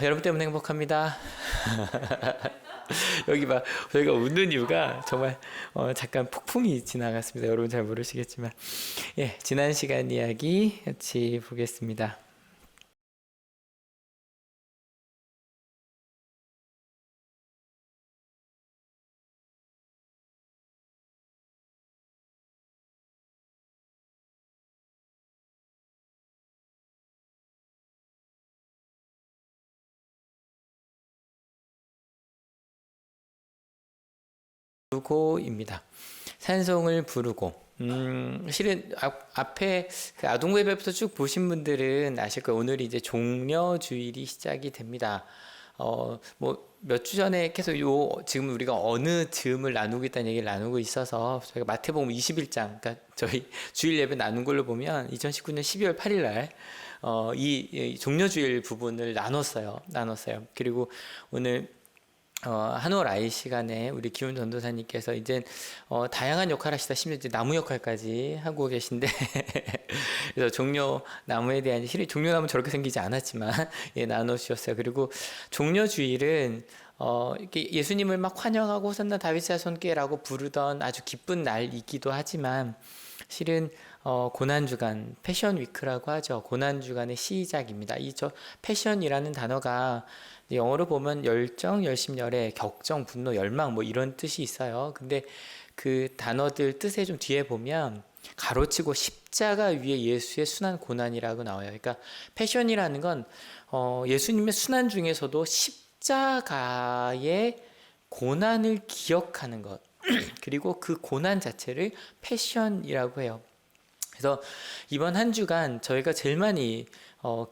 여러분 때문에 행복합니다. 여기 봐, 저희가 웃는 이유가 정말 잠깐 폭풍이 지나갔습니다. 여러분 잘 모르시겠지만, 예, 지난 시간 이야기 같이 보겠습니다. 부르고입니다. 찬송을 부르고. 실은 앞에 그 아동부 예배부터 쭉 보신 분들은 아실 거예요. 오늘이 이제 종려 주일이 시작이 됩니다. 뭐 몇 주 전에 계속 지금 우리가 어느 즈음을 나누겠다는 얘기를 나누고 있어서 저희가 마태복음 21장, 그러니까 저희 주일 예배 나눈 걸로 보면 2019년 12월 8일 날 이 종려주일 부분을 나눴어요. 그리고 오늘 한올 아이 시간에 우리 기훈 전도사님께서 이제 다양한 역할 하시다 심지어 이제 나무 역할까지 하고 계신데 그래서 종려 나무에 대한 실이 종려 나무 저렇게 생기지 않았지만 예, 나눠주셨어요. 그리고 종려 주일은 이렇게 예수님을 막 환영하고 호산나 다윗 자손께라고 부르던 아주 기쁜 날이기도 하지만 실은 고난 주간 패션 위크라고 하죠. 고난 주간의 시작입니다. 패션이라는 단어가 영어로 보면 열정, 열심, 열애, 격정, 분노, 열망 뭐 이런 뜻이 있어요. 근데 그 단어들 뜻에 좀 뒤에 보면 가로치고 십자가 위에 예수의 순한 고난이라고 나와요. 그러니까 패션이라는 건 예수님의 순환 중에서도 십자가의 고난을 기억하는 것 그리고 그 고난 자체를 패션이라고 해요. 그래서 이번 한 주간 저희가 제일 많이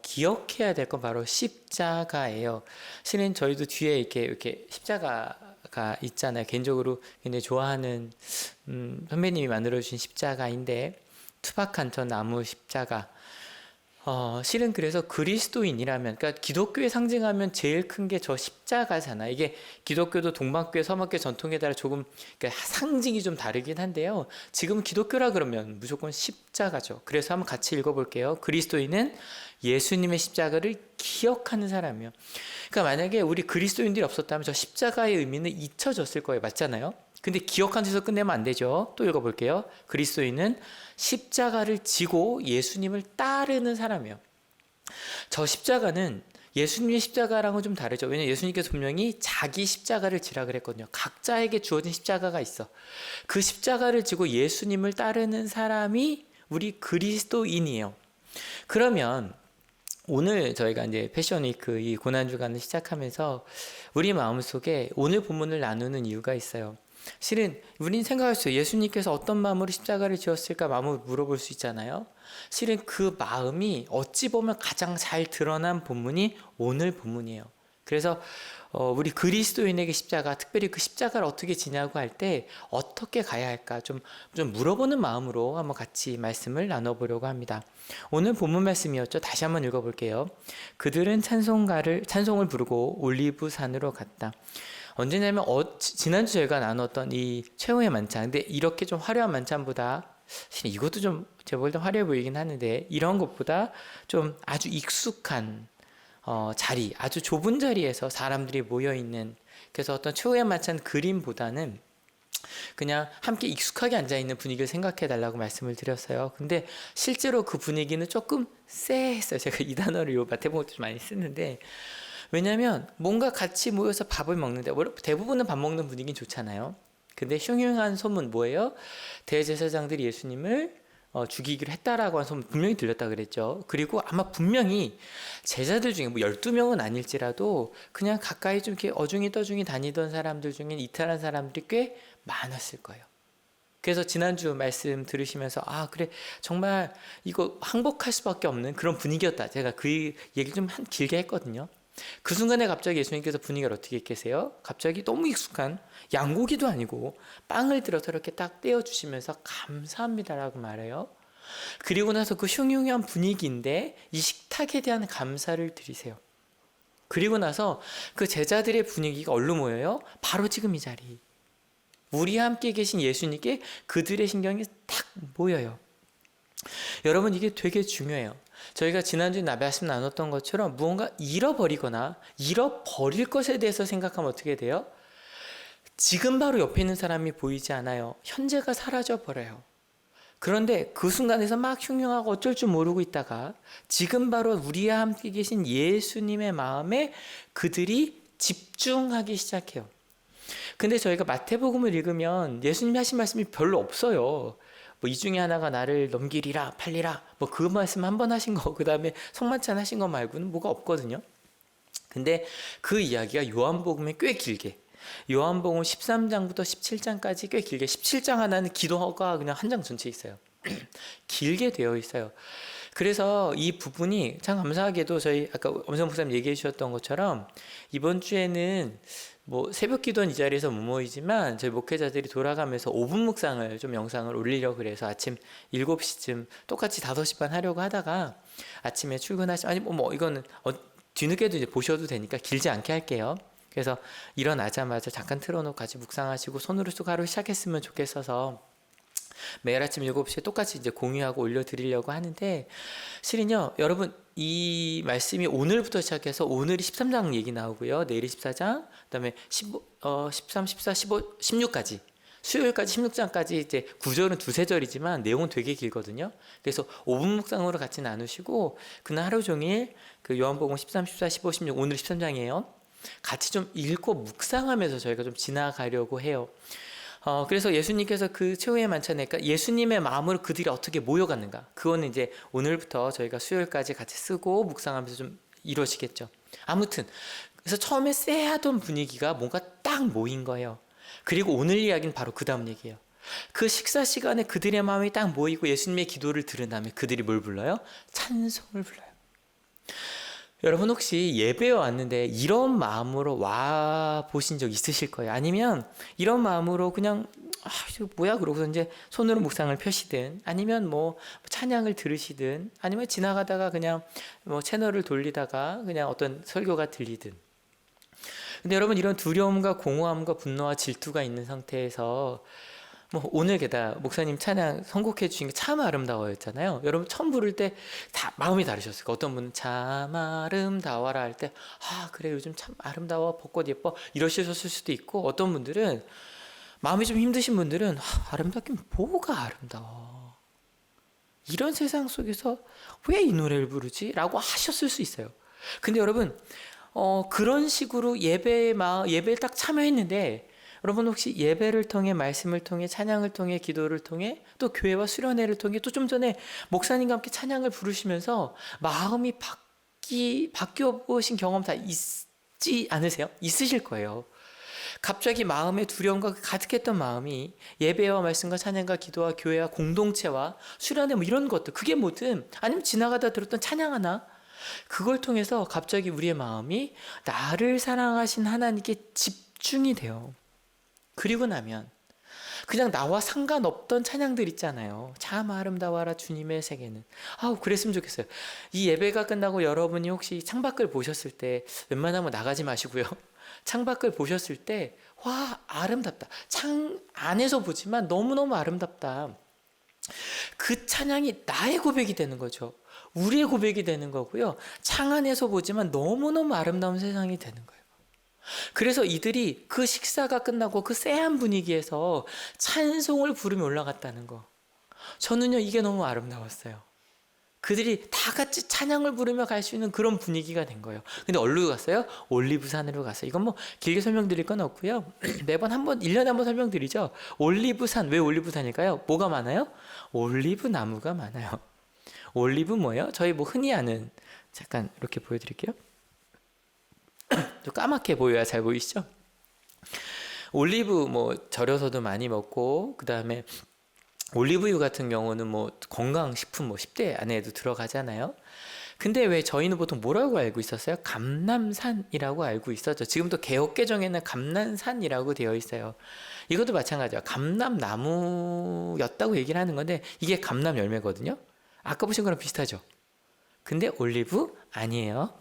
기억해야 될 건 바로 십자가예요. 실은 저희도 뒤에 이렇게 십자가가 있잖아요. 개인적으로 굉장히 좋아하는 선배님이 만들어주신 십자가인데 투박한 저 나무 십자가. 실은 그래서 그리스도인이라면, 그러니까 기독교에 상징하면 제일 큰 게 저 십자가잖아. 이게 기독교도 동방교회, 서방교회 전통에 따라 조금 그러니까 상징이 좀 다르긴 한데요. 지금 기독교라 그러면 무조건 십자가죠. 그래서 한번 같이 읽어볼게요. 그리스도인은 예수님의 십자가를 기억하는 사람이요. 그러니까 만약에 우리 그리스도인들이 없었다면 저 십자가의 의미는 잊혀졌을 거예요. 맞잖아요. 근데 기억한 데서 끝내면 안 되죠. 또 읽어볼게요. 그리스도인은 십자가를 지고 예수님을 따르는 사람이에요. 저 십자가는 예수님의 십자가랑은 좀 다르죠. 왜냐하면 예수님께서 분명히 자기 십자가를 지라 그랬거든요. 각자에게 주어진 십자가가 있어. 그 십자가를 지고 예수님을 따르는 사람이 우리 그리스도인이에요. 그러면 오늘 저희가 이제 패션위크 이 고난주간을 시작하면서 우리 마음속에 오늘 본문을 나누는 이유가 있어요. 실은 우린 생각할 수 있어요. 예수님께서 어떤 마음으로 십자가를 지었을까 마음을 물어볼 수 있잖아요. 실은 그 마음이 어찌 보면 가장 잘 드러난 본문이 오늘 본문이에요. 그래서 우리 그리스도인에게 십자가, 특별히 그 십자가를 어떻게 지냐고 할 때 어떻게 가야 할까 좀 물어보는 마음으로 한번 같이 말씀을 나눠보려고 합니다. 오늘 본문 말씀이었죠. 다시 한번 읽어볼게요. 그들은 찬송을 부르고 올리브 산으로 갔다. 언제냐면 지난주 제가 나눴던 이 최후의 만찬, 근데 이렇게 좀 화려한 만찬보다 이것도 좀 제가 볼 때 화려해 보이긴 하는데 이런 것보다 좀 아주 익숙한 자리, 아주 좁은 자리에서 사람들이 모여있는, 그래서 어떤 최후의 만찬 그림보다는 그냥 함께 익숙하게 앉아있는 분위기를 생각해 달라고 말씀을 드렸어요. 근데 실제로 그 분위기는 조금 쎄했어요. 제가 이 단어를 마태복음 때 좀 많이 쓰는데, 왜냐면 뭔가 같이 모여서 밥을 먹는데 대부분은 밥 먹는 분위기는 좋잖아요. 근데 흉흉한 소문 뭐예요? 대제사장들이 예수님을 죽이기로 했다라고 한 소문 분명히 들렸다 그랬죠. 그리고 아마 분명히 제자들 중에 뭐 12명은 아닐지라도 그냥 가까이 좀 이렇게 어중이 떠중이 다니던 사람들 중에 이탈한 사람들이 꽤 많았을 거예요. 그래서 지난주 말씀 들으시면서 그래 정말 이거 항복할 수밖에 없는 그런 분위기였다. 제가 그 얘기를 좀 길게 했거든요. 그 순간에 갑자기 예수님께서 분위기를 어떻게 깨세요? 갑자기 너무 익숙한 양고기도 아니고 빵을 들어서 이렇게 딱 떼어주시면서 감사합니다라고 말해요. 그리고 나서 그 흉흉한 분위기인데 이 식탁에 대한 감사를 드리세요. 그리고 나서 그 제자들의 분위기가 어디로 모여요? 바로 지금 이 자리. 우리와 함께 계신 예수님께 그들의 신경이 딱 모여요. 여러분 이게 되게 중요해요. 저희가 지난주에 말씀 나눴던 것처럼 무언가 잃어버리거나 잃어버릴 것에 대해서 생각하면 어떻게 돼요? 지금 바로 옆에 있는 사람이 보이지 않아요. 현재가 사라져 버려요. 그런데 그 순간에서 막 흉흉하고 어쩔 줄 모르고 있다가 지금 바로 우리와 함께 계신 예수님의 마음에 그들이 집중하기 시작해요. 근데 저희가 마태복음을 읽으면 예수님이 하신 말씀이 별로 없어요. 뭐 이 중에 하나가 나를 넘기리라 팔리라 뭐 그 말씀 한 번 하신 거, 그 다음에 성만찬 하신 거 말고는 뭐가 없거든요. 근데 그 이야기가 요한복음에 꽤 길게, 요한복음 13장부터 17장까지 꽤 길게, 17장 하나는 기도가 그냥 한 장 전체 있어요. 길게 되어 있어요. 그래서 이 부분이 참 감사하게도 저희 아까 엄성 목사님 얘기해 주셨던 것처럼 이번 주에는 뭐 새벽 기도는 이 자리에서 못 모이지만 저희 목회자들이 돌아가면서 5분 묵상을 좀 영상을 올리려고 그래서 아침 7시쯤 똑같이 5시 반 하려고 하다가 아침에 출근하시, 아니 뭐 이거는 뒤늦게도 이제 보셔도 되니까 길지 않게 할게요. 그래서 일어나자마자 잠깐 틀어놓고 같이 묵상하시고 손으로 쑥 하루 시작했으면 좋겠어서 매일 아침 7시에 똑같이 이제 공유하고 올려드리려고 하는데, 실은요, 여러분, 이 말씀이 오늘부터 시작해서 오늘이 13장 얘기 나오고요. 내일이 14장, 그 다음에 13, 14, 15, 16까지. 수요일까지 16장까지 이제 구절은 두세 절이지만 내용은 되게 길거든요. 그래서 5분 묵상으로 같이 나누시고, 그날 하루 종일 그 요한복음 13, 14, 15, 16, 오늘 13장이에요. 같이 좀 읽고 묵상하면서 저희가 좀 지나가려고 해요. 그래서 예수님께서 그 최후의 만찬에, 그러니까 예수님의 마음으로 그들이 어떻게 모여갔는가, 그거는 이제 오늘부터 저희가 수요일까지 같이 쓰고 묵상하면서 좀 이루어지겠죠. 아무튼 그래서 처음에 쎄하던 분위기가 뭔가 딱 모인 거예요. 그리고 오늘 이야기는 바로 그 다음 얘기예요. 그 식사 시간에 그들의 마음이 딱 모이고 예수님의 기도를 들은 다음에 그들이 뭘 불러요? 찬송을 불러요. 여러분 혹시 예배에 왔는데 이런 마음으로 와 보신 적 있으실 거예요? 아니면 이런 마음으로 그냥 이거 뭐야 그러고서 이제 손으로 묵상을 펴시든, 아니면 뭐 찬양을 들으시든, 아니면 지나가다가 그냥 뭐 채널을 돌리다가 그냥 어떤 설교가 들리든. 근데 여러분 이런 두려움과 공허함과 분노와 질투가 있는 상태에서 뭐 오늘 게다 목사님 찬양 선곡해 주신 게 참 아름다워였잖아요. 여러분 처음 부를 때 다 마음이 다르셨어요. 어떤 분은 참 아름다워라 할 때 그래 요즘 참 아름다워 벚꽃 예뻐 이러셨을 수도 있고, 어떤 분들은 마음이 좀 힘드신 분들은 아름답긴 뭐가 아름다워, 이런 세상 속에서 왜 이 노래를 부르지? 라고 하셨을 수 있어요. 근데 여러분 그런 식으로 예배에 딱 참여했는데, 여러분 혹시 예배를 통해, 말씀을 통해, 찬양을 통해, 기도를 통해, 또 교회와 수련회를 통해, 또 좀 전에 목사님과 함께 찬양을 부르시면서 마음이 바뀌어 보신 경험 다 있지 않으세요? 있으실 거예요. 갑자기 마음에 두려움과 가득했던 마음이 예배와 말씀과 찬양과 기도와 교회와 공동체와 수련회 뭐 이런 것들, 그게 뭐든, 아니면 지나가다 들었던 찬양 하나, 그걸 통해서 갑자기 우리의 마음이 나를 사랑하신 하나님께 집중이 돼요. 그리고 나면 그냥 나와 상관없던 찬양들 있잖아요. 참 아름다워라 주님의 세계는. 그랬으면 좋겠어요. 이 예배가 끝나고 여러분이 혹시 창밖을 보셨을 때, 웬만하면 나가지 마시고요. 창밖을 보셨을 때 와 아름답다, 창 안에서 보지만 너무너무 아름답다, 그 찬양이 나의 고백이 되는 거죠. 우리의 고백이 되는 거고요. 창 안에서 보지만 너무너무 아름다운 세상이 되는 거예요. 그래서 이들이 그 식사가 끝나고 그 쎄한 분위기에서 찬송을 부르며 올라갔다는 거, 저는요 이게 너무 아름다웠어요. 그들이 다 같이 찬양을 부르며 갈 수 있는 그런 분위기가 된 거예요. 근데 어디로 갔어요? 올리브산으로 갔어요. 이건 뭐 길게 설명드릴 건 없고요. 매번 1년에 한 번 설명드리죠. 올리브산, 왜 올리브산일까요? 뭐가 많아요? 올리브 나무가 많아요. 올리브 뭐예요? 저희 뭐 흔히 아는, 잠깐 이렇게 보여드릴게요. 좀 까맣게 보여야 잘 보이시죠? 올리브 뭐 절여서도 많이 먹고, 그 다음에 올리브유 같은 경우는 뭐 건강식품 뭐 10대 안에도 들어가잖아요. 근데 왜 저희는 보통 뭐라고 알고 있었어요? 감람산이라고 알고 있었죠. 지금도 개혁개정에는 감람산이라고 되어 있어요. 이것도 마찬가지야. 감람나무였다고 얘기를 하는 건데 이게 감람 열매거든요. 아까 보신 거랑 비슷하죠. 근데 올리브 아니에요.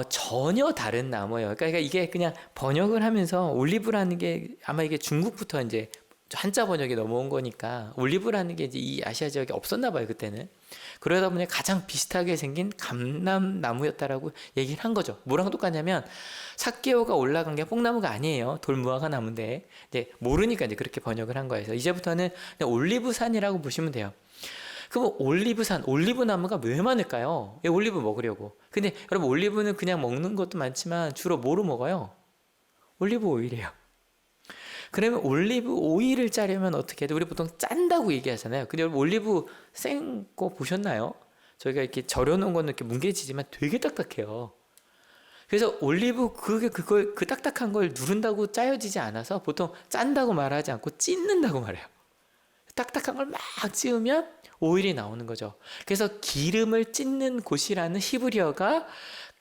전혀 다른 나무예요. 그러니까 이게 그냥 번역을 하면서 올리브라는 게 아마 이게 중국부터 이제 한자 번역이 넘어온 거니까 올리브라는 게 이제 이 아시아 지역에 없었나 봐요, 그때는. 그러다 보니 가장 비슷하게 생긴 감람나무였다라고 얘기를 한 거죠. 뭐랑 똑같냐면 삭개오가 올라간 게 뽕나무가 아니에요. 돌무화과 나무인데 이제 모르니까 이제 그렇게 번역을 한 거예요. 그래서 이제부터는 그냥 올리브산이라고 보시면 돼요. 그럼 올리브산, 올리브나무가 왜 많을까요? 예, 올리브 먹으려고. 근데 여러분 올리브는 그냥 먹는 것도 많지만 주로 뭐로 먹어요? 올리브 오일이에요. 그러면 올리브 오일을 짜려면 어떻게 해야 돼? 우리 보통 짠다고 얘기하잖아요. 근데 여러분 올리브 생 거 보셨나요? 저희가 이렇게 절여놓은 거는 이렇게 뭉개지지만 되게 딱딱해요. 그래서 올리브 그 딱딱한 걸 누른다고 짜여지지 않아서 보통 짠다고 말하지 않고 찢는다고 말해요. 딱딱한 걸 막 찌우면 오일이 나오는 거죠. 그래서 기름을 찢는 곳이라는 히브리어가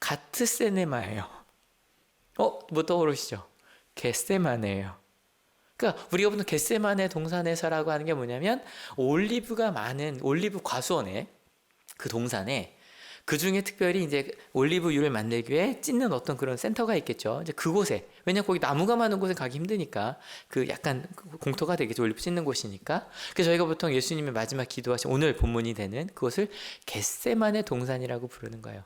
가트세네마예요. 뭐 떠오르시죠? 겟세마네예요. 그러니까 우리가 보통 겟세마네 동산에서라고 하는 게 뭐냐면 올리브가 많은 올리브 과수원에 그 동산에 그 중에 특별히 이제 올리브유를 만들기 위해 찢는 어떤 그런 센터가 있겠죠. 이제 그곳에 왜냐면 거기 나무가 많은 곳에 가기 힘드니까 그 약간 공터가 되겠죠. 올리브 찢는 곳이니까. 그래서 저희가 보통 예수님의 마지막 기도하신 오늘 본문이 되는 그것을 겟세마네 동산이라고 부르는 거예요.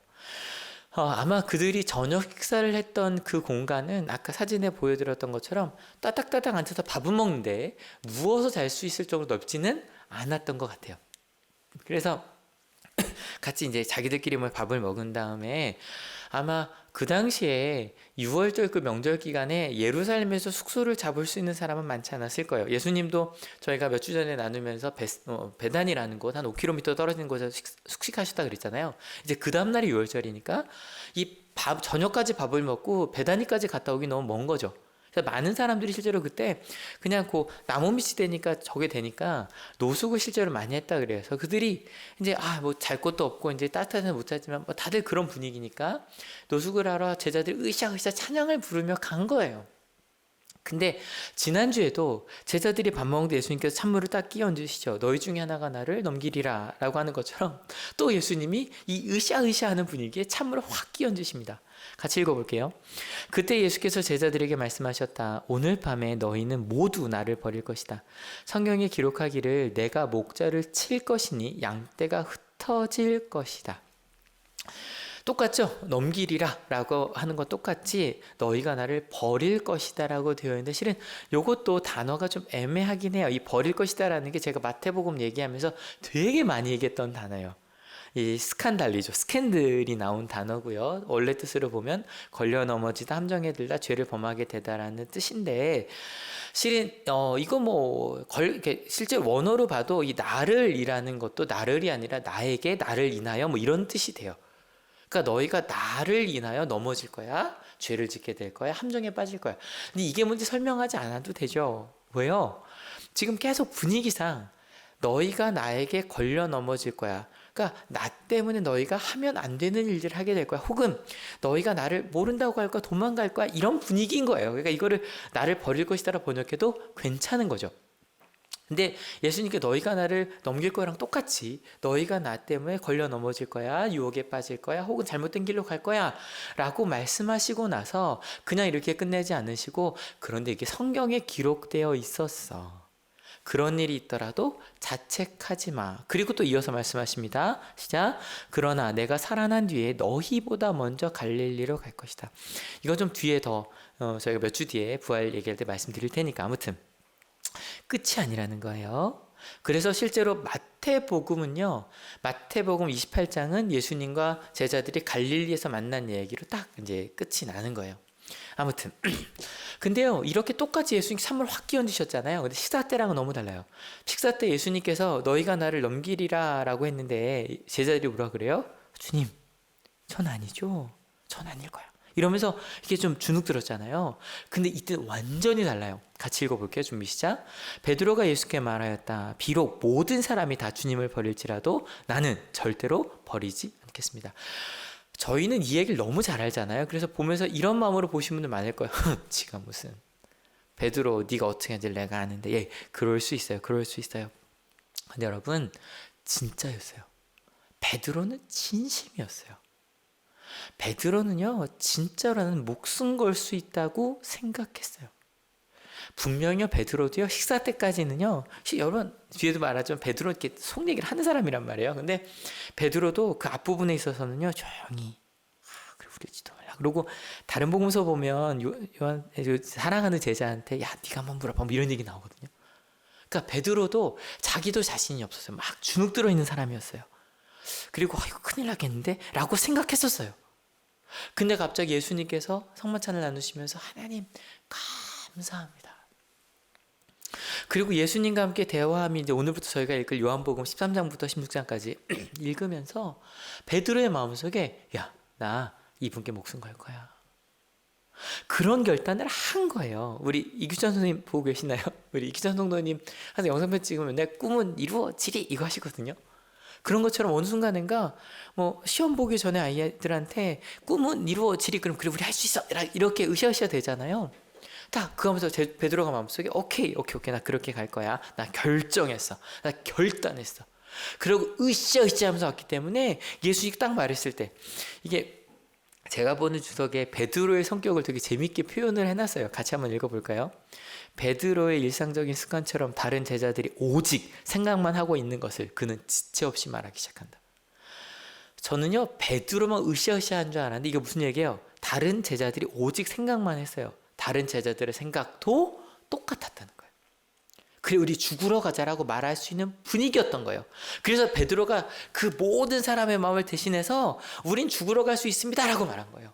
아마 그들이 저녁 식사를 했던 그 공간은 아까 사진에 보여드렸던 것처럼 따닥따닥 앉아서 밥은 먹는데 누워서 잘 수 있을 정도로 넓지는 않았던 것 같아요. 그래서 같이 이제 자기들끼리 밥을 먹은 다음에 아마 그 당시에 6월절 그 명절 기간에 예루살렘에서 숙소를 잡을 수 있는 사람은 많지 않았을 거예요. 예수님도 저희가 몇 주 전에 나누면서 베단이라는 곳 한 5km 떨어진 곳에서 숙식하셨다 그랬잖아요. 이제 그 다음날이 6월절이니까 저녁까지 밥을 먹고 베다니까지 갔다 오기 너무 먼 거죠. 그래서 많은 사람들이 실제로 그때 그냥 나무 밑이 되니까 저게 되니까 노숙을 실제로 많이 했다 그래요. 그래서 그들이 이제 뭐 잘 곳도 없고 이제 따뜻한 데는 못 찾지만 다들 그런 분위기니까 노숙을 하러 제자들이 으쌰으쌰 찬양을 부르며 간 거예요. 근데 지난주에도 제자들이 밥 먹는데 예수님께서 찬물을 딱 끼얹 얹으시죠. 너희 중에 하나가 나를 넘기리라 라고 하는 것처럼 또 예수님이 이 으쌰으쌰 하는 분위기에 찬물을 확 끼얹 얹으십니다. 같이 읽어볼게요. 그때 예수께서 제자들에게 말씀하셨다. 오늘 밤에 너희는 모두 나를 버릴 것이다. 성경에 기록하기를 내가 목자를 칠 것이니 양떼가 흩어질 것이다. 똑같죠? 넘기리라 라고 하는 건 똑같이 너희가 나를 버릴 것이다 라고 되어 있는데 실은 이것도 단어가 좀 애매하긴 해요. 이 버릴 것이다 라는 게 제가 마태복음 얘기하면서 되게 많이 얘기했던 단어예요. 이 스칸달리죠. 스캔들이 나온 단어고요. 원래 뜻으로 보면 걸려 넘어지다 함정에 들다 죄를 범하게 되다라는 뜻인데 실은 이거 이렇게 실제 원어로 봐도 이 나를이라는 것도 나를이 아니라 나에게 나를 인하여 이런 뜻이 돼요. 그러니까 너희가 나를 인하여 넘어질 거야. 죄를 짓게 될 거야. 함정에 빠질 거야. 근데 이게 뭔지 설명하지 않아도 되죠. 왜요? 지금 계속 분위기상 너희가 나에게 걸려 넘어질 거야. 그러니까 나 때문에 너희가 하면 안 되는 일들을 하게 될 거야. 혹은 너희가 나를 모른다고 할 거야. 도망갈 거야. 이런 분위기인 거예요. 그러니까 이거를 나를 버릴 것이다라 번역해도 괜찮은 거죠. 근데 예수님께 너희가 나를 넘길 거랑 똑같이 너희가 나 때문에 걸려 넘어질 거야, 유혹에 빠질 거야, 혹은 잘못된 길로 갈 거야 라고 말씀하시고 나서 그냥 이렇게 끝내지 않으시고 그런데 이게 성경에 기록되어 있었어. 그런 일이 있더라도 자책하지 마. 그리고 또 이어서 말씀하십니다. 시작. 그러나 내가 살아난 뒤에 너희보다 먼저 갈릴리로 갈 것이다. 이거 좀 뒤에 저희가 몇 주 뒤에 부활 얘기할 때 말씀드릴 테니까 아무튼 끝이 아니라는 거예요. 그래서 실제로 마태복음은요. 마태복음 28장은 예수님과 제자들이 갈릴리에서 만난 얘기로 딱 이제 끝이 나는 거예요. 아무튼 근데요. 이렇게 똑같이 예수님 찬물 확 끼얹으셨잖아요. 근데 식사 때랑은 너무 달라요. 식사 때 예수님께서 너희가 나를 넘기리라 라고 했는데 제자들이 뭐라 그래요? 주님, 전 아니죠. 전 아닐 거야. 이러면서 이게 좀 주눅 들었잖아요. 근데 이때 완전히 달라요. 같이 읽어볼게요. 준비 시작. 베드로가 예수께 말하였다. 비록 모든 사람이 다 주님을 버릴지라도 나는 절대로 버리지 않겠습니다. 저희는 이 얘기를 너무 잘 알잖아요. 그래서 보면서 이런 마음으로 보신 분들 많을 거예요. 지가 무슨 베드로 네가 어떻게 하는지 내가 아는데 예, 그럴 수 있어요. 그럴 수 있어요. 근데 여러분 진짜였어요. 베드로는 진심이었어요. 베드로는요 진짜로는 목숨 걸 수 있다고 생각했어요. 분명히요, 베드로도요, 식사 때까지는요, 여러분, 뒤에도 말하자면 베드로 이렇게 속 얘기를 하는 사람이란 말이에요. 근데 베드로도 그 앞부분에 있어서는요, 조용히, 그래, 우리 지도하려. 그리고 다른 복음서 보면 요한, 사랑하는 제자한테, 야, 네가 한번 물어봐. 뭐 이런 얘기 나오거든요. 그러니까 베드로도 자기도 자신이 없었어요. 막 주눅 들어 있는 사람이었어요. 그리고 이거 큰일 나겠는데? 라고 생각했었어요. 근데 갑자기 예수님께서 성만찬을 나누시면서 하나님 감사합니다. 그리고 예수님과 함께 대화함이 이제 오늘부터 저희가 읽을 요한복음 13장부터 16장까지 읽으면서 베드로의 마음속에 야, 나 이분께 목숨 걸 거야. 그런 결단을 한 거예요. 우리 이규찬 선생님 보고 계시나요? 우리 이규찬 성도님 항상 영상편 찍으면 내 꿈은 이루어지리 이거 하시거든요. 그런 것처럼 어느 순간인가 뭐 시험 보기 전에 아이들한테 꿈은 이루어지리 그럼 그래 우리 할 수 있어 이렇게 으쌰으쌰 되잖아요. 딱 그거 하면서 베드로가 마음속에 오케이 나 그렇게 갈 거야. 나 결정했어. 나 결단했어. 그리고 으쌰으쌰 하면서 왔기 때문에 예수님이 딱 말했을 때 이게 제가 보는 주석에 베드로의 성격을 되게 재밌게 표현을 해놨어요. 같이 한번 읽어볼까요? 베드로의 일상적인 습관처럼 다른 제자들이 오직 생각만 하고 있는 것을 그는 지체 없이 말하기 시작한다. 저는요, 베드로만 으쌰으쌰한 줄 알았는데 이게 무슨 얘기예요? 다른 제자들이 오직 생각만 했어요. 다른 제자들의 생각도 똑같았다는 거예요. 그래 우리 죽으러 가자라고 말할 수 있는 분위기였던 거예요. 그래서 베드로가 그 모든 사람의 마음을 대신해서 우린 죽으러 갈 수 있습니다 라고 말한 거예요.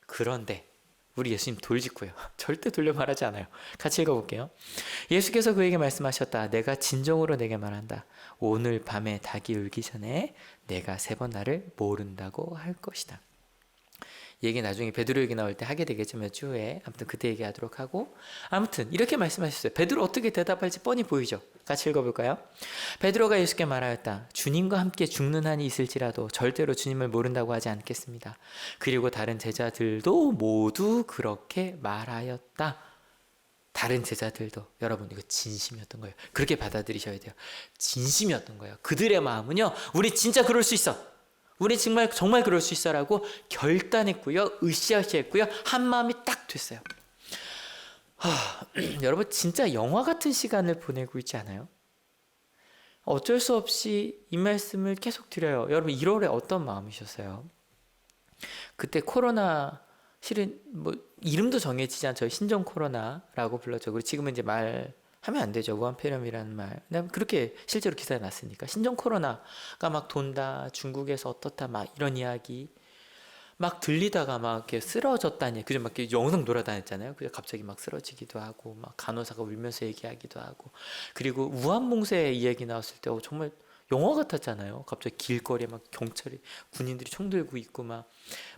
그런데 우리 예수님 돌직구예요. 절대 돌려 말하지 않아요. 같이 읽어볼게요. 예수께서 그에게 말씀하셨다. 내가 진정으로 내게 말한다. 오늘 밤에 닭이 울기 전에 내가 3번 나를 모른다고 할 것이다. 얘기 나중에 베드로 얘기 나올 때 하게 되겠죠. 몇 주 후에. 아무튼 그때 얘기하도록 하고 아무튼 이렇게 말씀하셨어요. 베드로 어떻게 대답할지 뻔히 보이죠. 같이 읽어볼까요? 베드로가 예수께 말하였다. 주님과 함께 죽는 한이 있을지라도 절대로 주님을 모른다고 하지 않겠습니다. 그리고 다른 제자들도 모두 그렇게 말하였다. 다른 제자들도 여러분 이거 진심이었던 거예요. 그렇게 받아들이셔야 돼요. 진심이었던 거예요. 그들의 마음은요. 우리 진짜 그럴 수 있어. 우리 정말 그럴 수 있어라고 결단했고요. 으쌰으쌰했고요. 한 마음이 딱 됐어요. 여러분 진짜 영화 같은 시간을 보내고 있지 않아요? 어쩔 수 없이 이 말씀을 계속 드려요. 여러분 1월에 어떤 마음이셨어요? 그때 코로나 실은 뭐 이름도 정해지지 않죠. 저희 신종 코로나라고 불렀죠. 그리고 지금은 이제 하면 안 되죠. 무한폐렴이라는 말. 그렇게 실제로 기사에 났으니까. 신종 코로나가 막 돈다. 중국에서 어떻다. 막 이런 이야기. 막 들리다가 막 이렇게 쓰러졌다니. 그죠? 막 이렇게 영상 돌아다녔잖아요. 그래서 갑자기 막 쓰러지기도 하고, 막 간호사가 울면서 얘기하기도 하고. 그리고 우한봉쇄 이야기 나왔을 때 정말 영화 같았잖아요. 갑자기 길거리에 막 경찰이, 군인들이 총 들고 있고, 막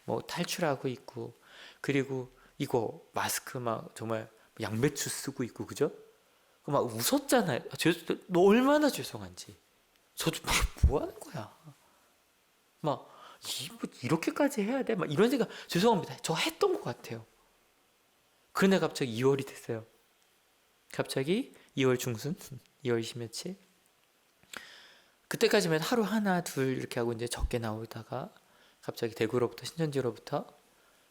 뭐 탈출하고 있고. 그리고 이거 마스크 막 정말 양배추 쓰고 있고, 그죠? 막 웃었잖아요. 너 얼마나 죄송한지. 저도 뭐 하는 거야. 막 이렇게까지 해야 돼? 막 이런 생각. 죄송합니다. 저 했던 것 같아요. 그런데 갑자기 2월이 됐어요. 갑자기 2월 중순, 2월 20며칠. 그때까지만 하루 하나 둘 이렇게 하고 이제 적게 나오다가 갑자기 대구로부터 신천지로부터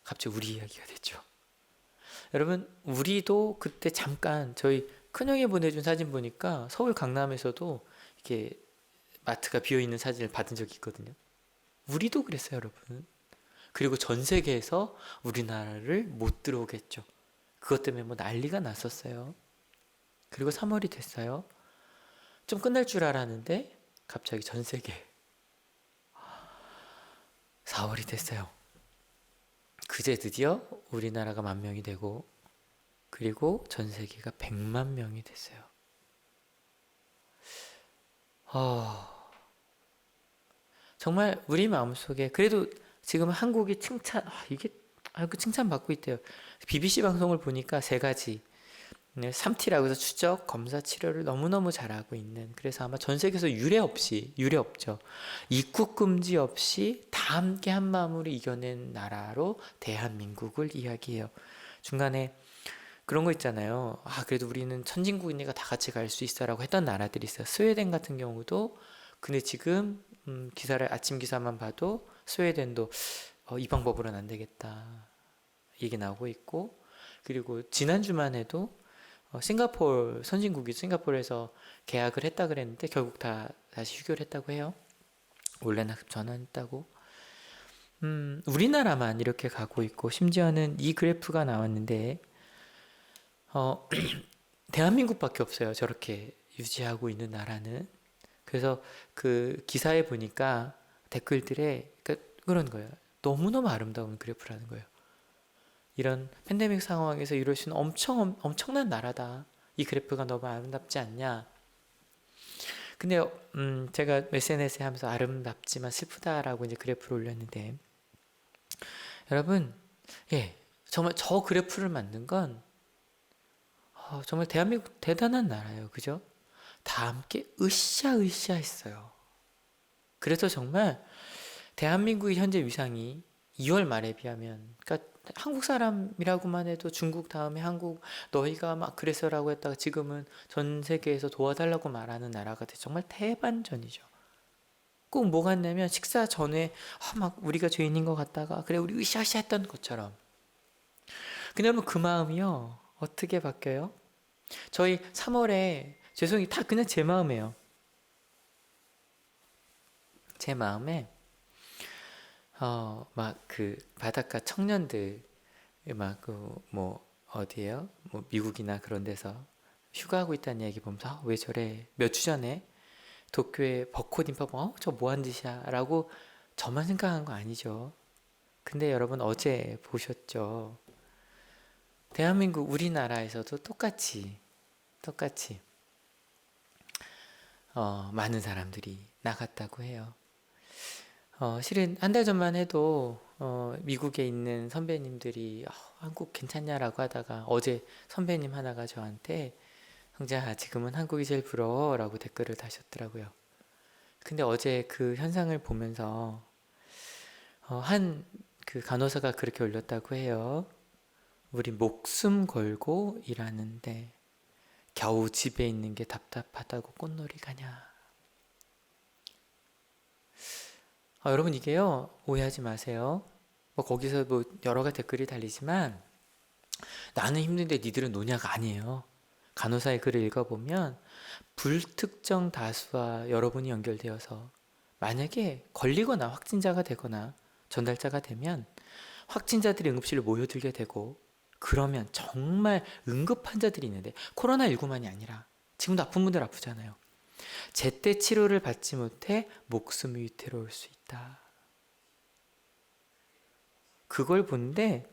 갑자기 우리 이야기가 됐죠. 여러분 우리도 그때 잠깐 저희 큰형이 보내준 사진 보니까 서울 강남에서도 이렇게 마트가 비어있는 사진을 받은 적이 있거든요. 우리도 그랬어요, 여러분. 그리고 전 세계에서 우리나라를 못 들어오겠죠. 그것 때문에 뭐 난리가 났었어요. 그리고 3월이 됐어요. 좀 끝날 줄 알았는데 갑자기 전 세계 4월이 됐어요. 그제 드디어 우리나라가 10,000명이 되고 그리고 전 세계가 100만 명이 됐어요. 정말 우리 마음속에 그래도 지금 한국이 그 칭찬받고 있대요. BBC 방송을 보니까 3가지 3T라고 해서 추적, 검사, 치료를 너무너무 잘하고 있는, 그래서 아마 전 세계에서 유례 없죠. 입국 금지 없이 다 함께 한 마음으로 이겨낸 나라로 대한민국을 이야기해요. 중간에 그런 거 있잖아요. 그래도 우리는 선진국이니까 다 같이 갈 수 있어라고 했던 나라들이 있어요. 스웨덴 같은 경우도. 근데 지금 아침 기사만 봐도 스웨덴도 이 방법으로는 안 되겠다 얘기 나오고 있고, 그리고 지난주만 해도 싱가포르 선진국이 싱가포르에서 계약을 했다 그랬는데 결국 다시 휴교를 했다고 해요. 온라인 학습 전환했다고. 우리나라만 이렇게 가고 있고 심지어는 이 그래프가 나왔는데 대한민국밖에 없어요. 저렇게 유지하고 있는 나라는. 그래서 그 기사에 보니까 댓글들에 그런 거예요. 너무너무 아름다운 그래프라는 거예요. 이런 팬데믹 상황에서 이룰 수 있는 엄청난 나라다. 이 그래프가 너무 아름답지 않냐? 근데 제가 SNS에 하면서 아름답지만 슬프다라고 이제 그래프를 올렸는데 여러분, 예, 정말 저 그래프를 만든 건 정말 대한민국 대단한 나라예요. 그죠? 다 함께 으쌰으쌰 했어요. 그래서 정말 대한민국의 현재 위상이 2월 말에 비하면, 그러니까 한국 사람이라고만 해도 중국 다음에 한국, 너희가 막 그래서라고 했다가 지금은 전 세계에서 도와달라고 말하는 나라가 돼. 정말 대반전이죠. 꼭 뭐 같냐면 식사 전에 막 우리가 죄인인 것 같다가 그래 우리 으쌰으쌰 했던 것처럼. 근데 여러분 그 마음이요 어떻게 바뀌어요? 저희 3월에 죄송해요 다 그냥 제 마음이에요. 제 마음에 막 그 바닷가 청년들 막 그 뭐 어디에요? 뭐 미국이나 그런 데서 휴가하고 있다는 얘기 보면서 왜 저래? 몇 주 전에 도쿄에 벚꽃 인파 저 뭐한 짓이야? 라고 저만 생각한 거 아니죠. 근데 여러분 어제 보셨죠? 대한민국 우리나라에서도 똑같이 많은 사람들이 나갔다고 해요. 실은 한 달 전만 해도 미국에 있는 선배님들이 한국 괜찮냐라고 하다가 어제 선배님 하나가 저한테 형제야 지금은 한국이 제일 부러워 라고 댓글을 다셨더라고요. 근데 어제 그 현상을 보면서 한 그 간호사가 그렇게 올렸다고 해요. 우리 목숨 걸고 일하는데 겨우 집에 있는 게 답답하다고 꽃놀이 가냐. 여러분 이게요 오해하지 마세요. 뭐 거기서 뭐 여러 가지 댓글이 달리지만 나는 힘든데 니들은 노냐가 아니에요. 간호사의 글을 읽어보면 불특정 다수와 여러분이 연결되어서 만약에 걸리거나 확진자가 되거나 전달자가 되면 확진자들이 응급실로 모여들게 되고 그러면 정말 응급 환자들이 있는데 코로나19만이 아니라 지금도 아픈 분들 아프잖아요. 제때 치료를 받지 못해 목숨이 위태로울 수 있다. 그걸 보는데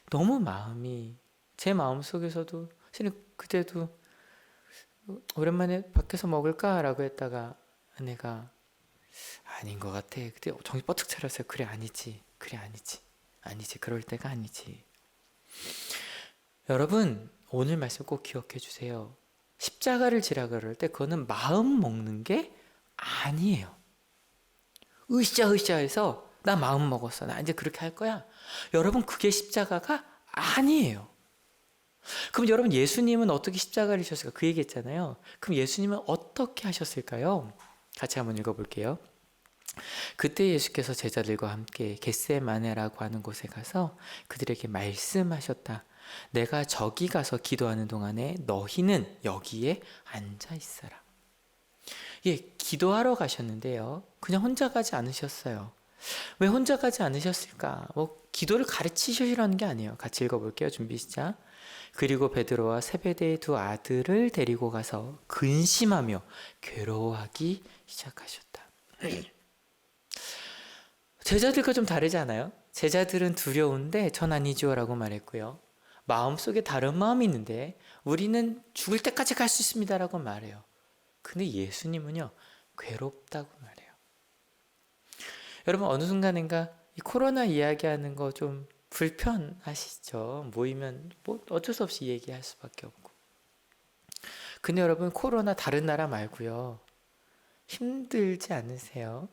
너무 마음이 제 마음속에서도 실은 그때도 오랜만에 밖에서 먹을까? 라고 했다가 아내가 아닌 것 같아. 그때 정신 뻗쩍 차렸어요. 그래 아니지. 아니지. 그럴 때가 아니지. 여러분 오늘 말씀 꼭 기억해 주세요. 십자가를 지라 그럴 때 그거는 마음 먹는 게 아니에요. 으쌰으쌰 해서 나 마음 먹었어. 나 이제 그렇게 할 거야. 여러분 그게 십자가가 아니에요. 그럼 여러분 예수님은 어떻게 십자가를 지셨을까? 그 얘기했잖아요. 그럼 예수님은 어떻게 하셨을까요? 같이 한번 읽어볼게요. 그때 예수께서 제자들과 함께 겟세마네라고 하는 곳에 가서 그들에게 말씀하셨다. 내가 저기 가서 기도하는 동안에 너희는 여기에 앉아 있어라. 예, 기도하러 가셨는데요. 그냥 혼자 가지 않으셨어요. 왜 혼자 가지 않으셨을까? 뭐 기도를 가르치시라는 게 아니에요. 같이 읽어볼게요. 준비 시작. 그리고 베드로와 세베대의 두 아들을 데리고 가서 근심하며 괴로워하기 시작하셨다. 제자들과 좀 다르지 않아요? 제자들은 두려운데 전 아니죠 라고 말했고요. 마음속에 다른 마음이 있는데 우리는 죽을 때까지 갈 수 있습니다 라고 말해요. 근데 예수님은요 괴롭다고 말해요. 여러분 어느 순간인가 이 코로나 이야기하는 거 좀 불편하시죠? 모이면 뭐 어쩔 수 없이 얘기할 수밖에 없고. 근데 여러분 코로나 다른 나라 말고요 힘들지 않으세요?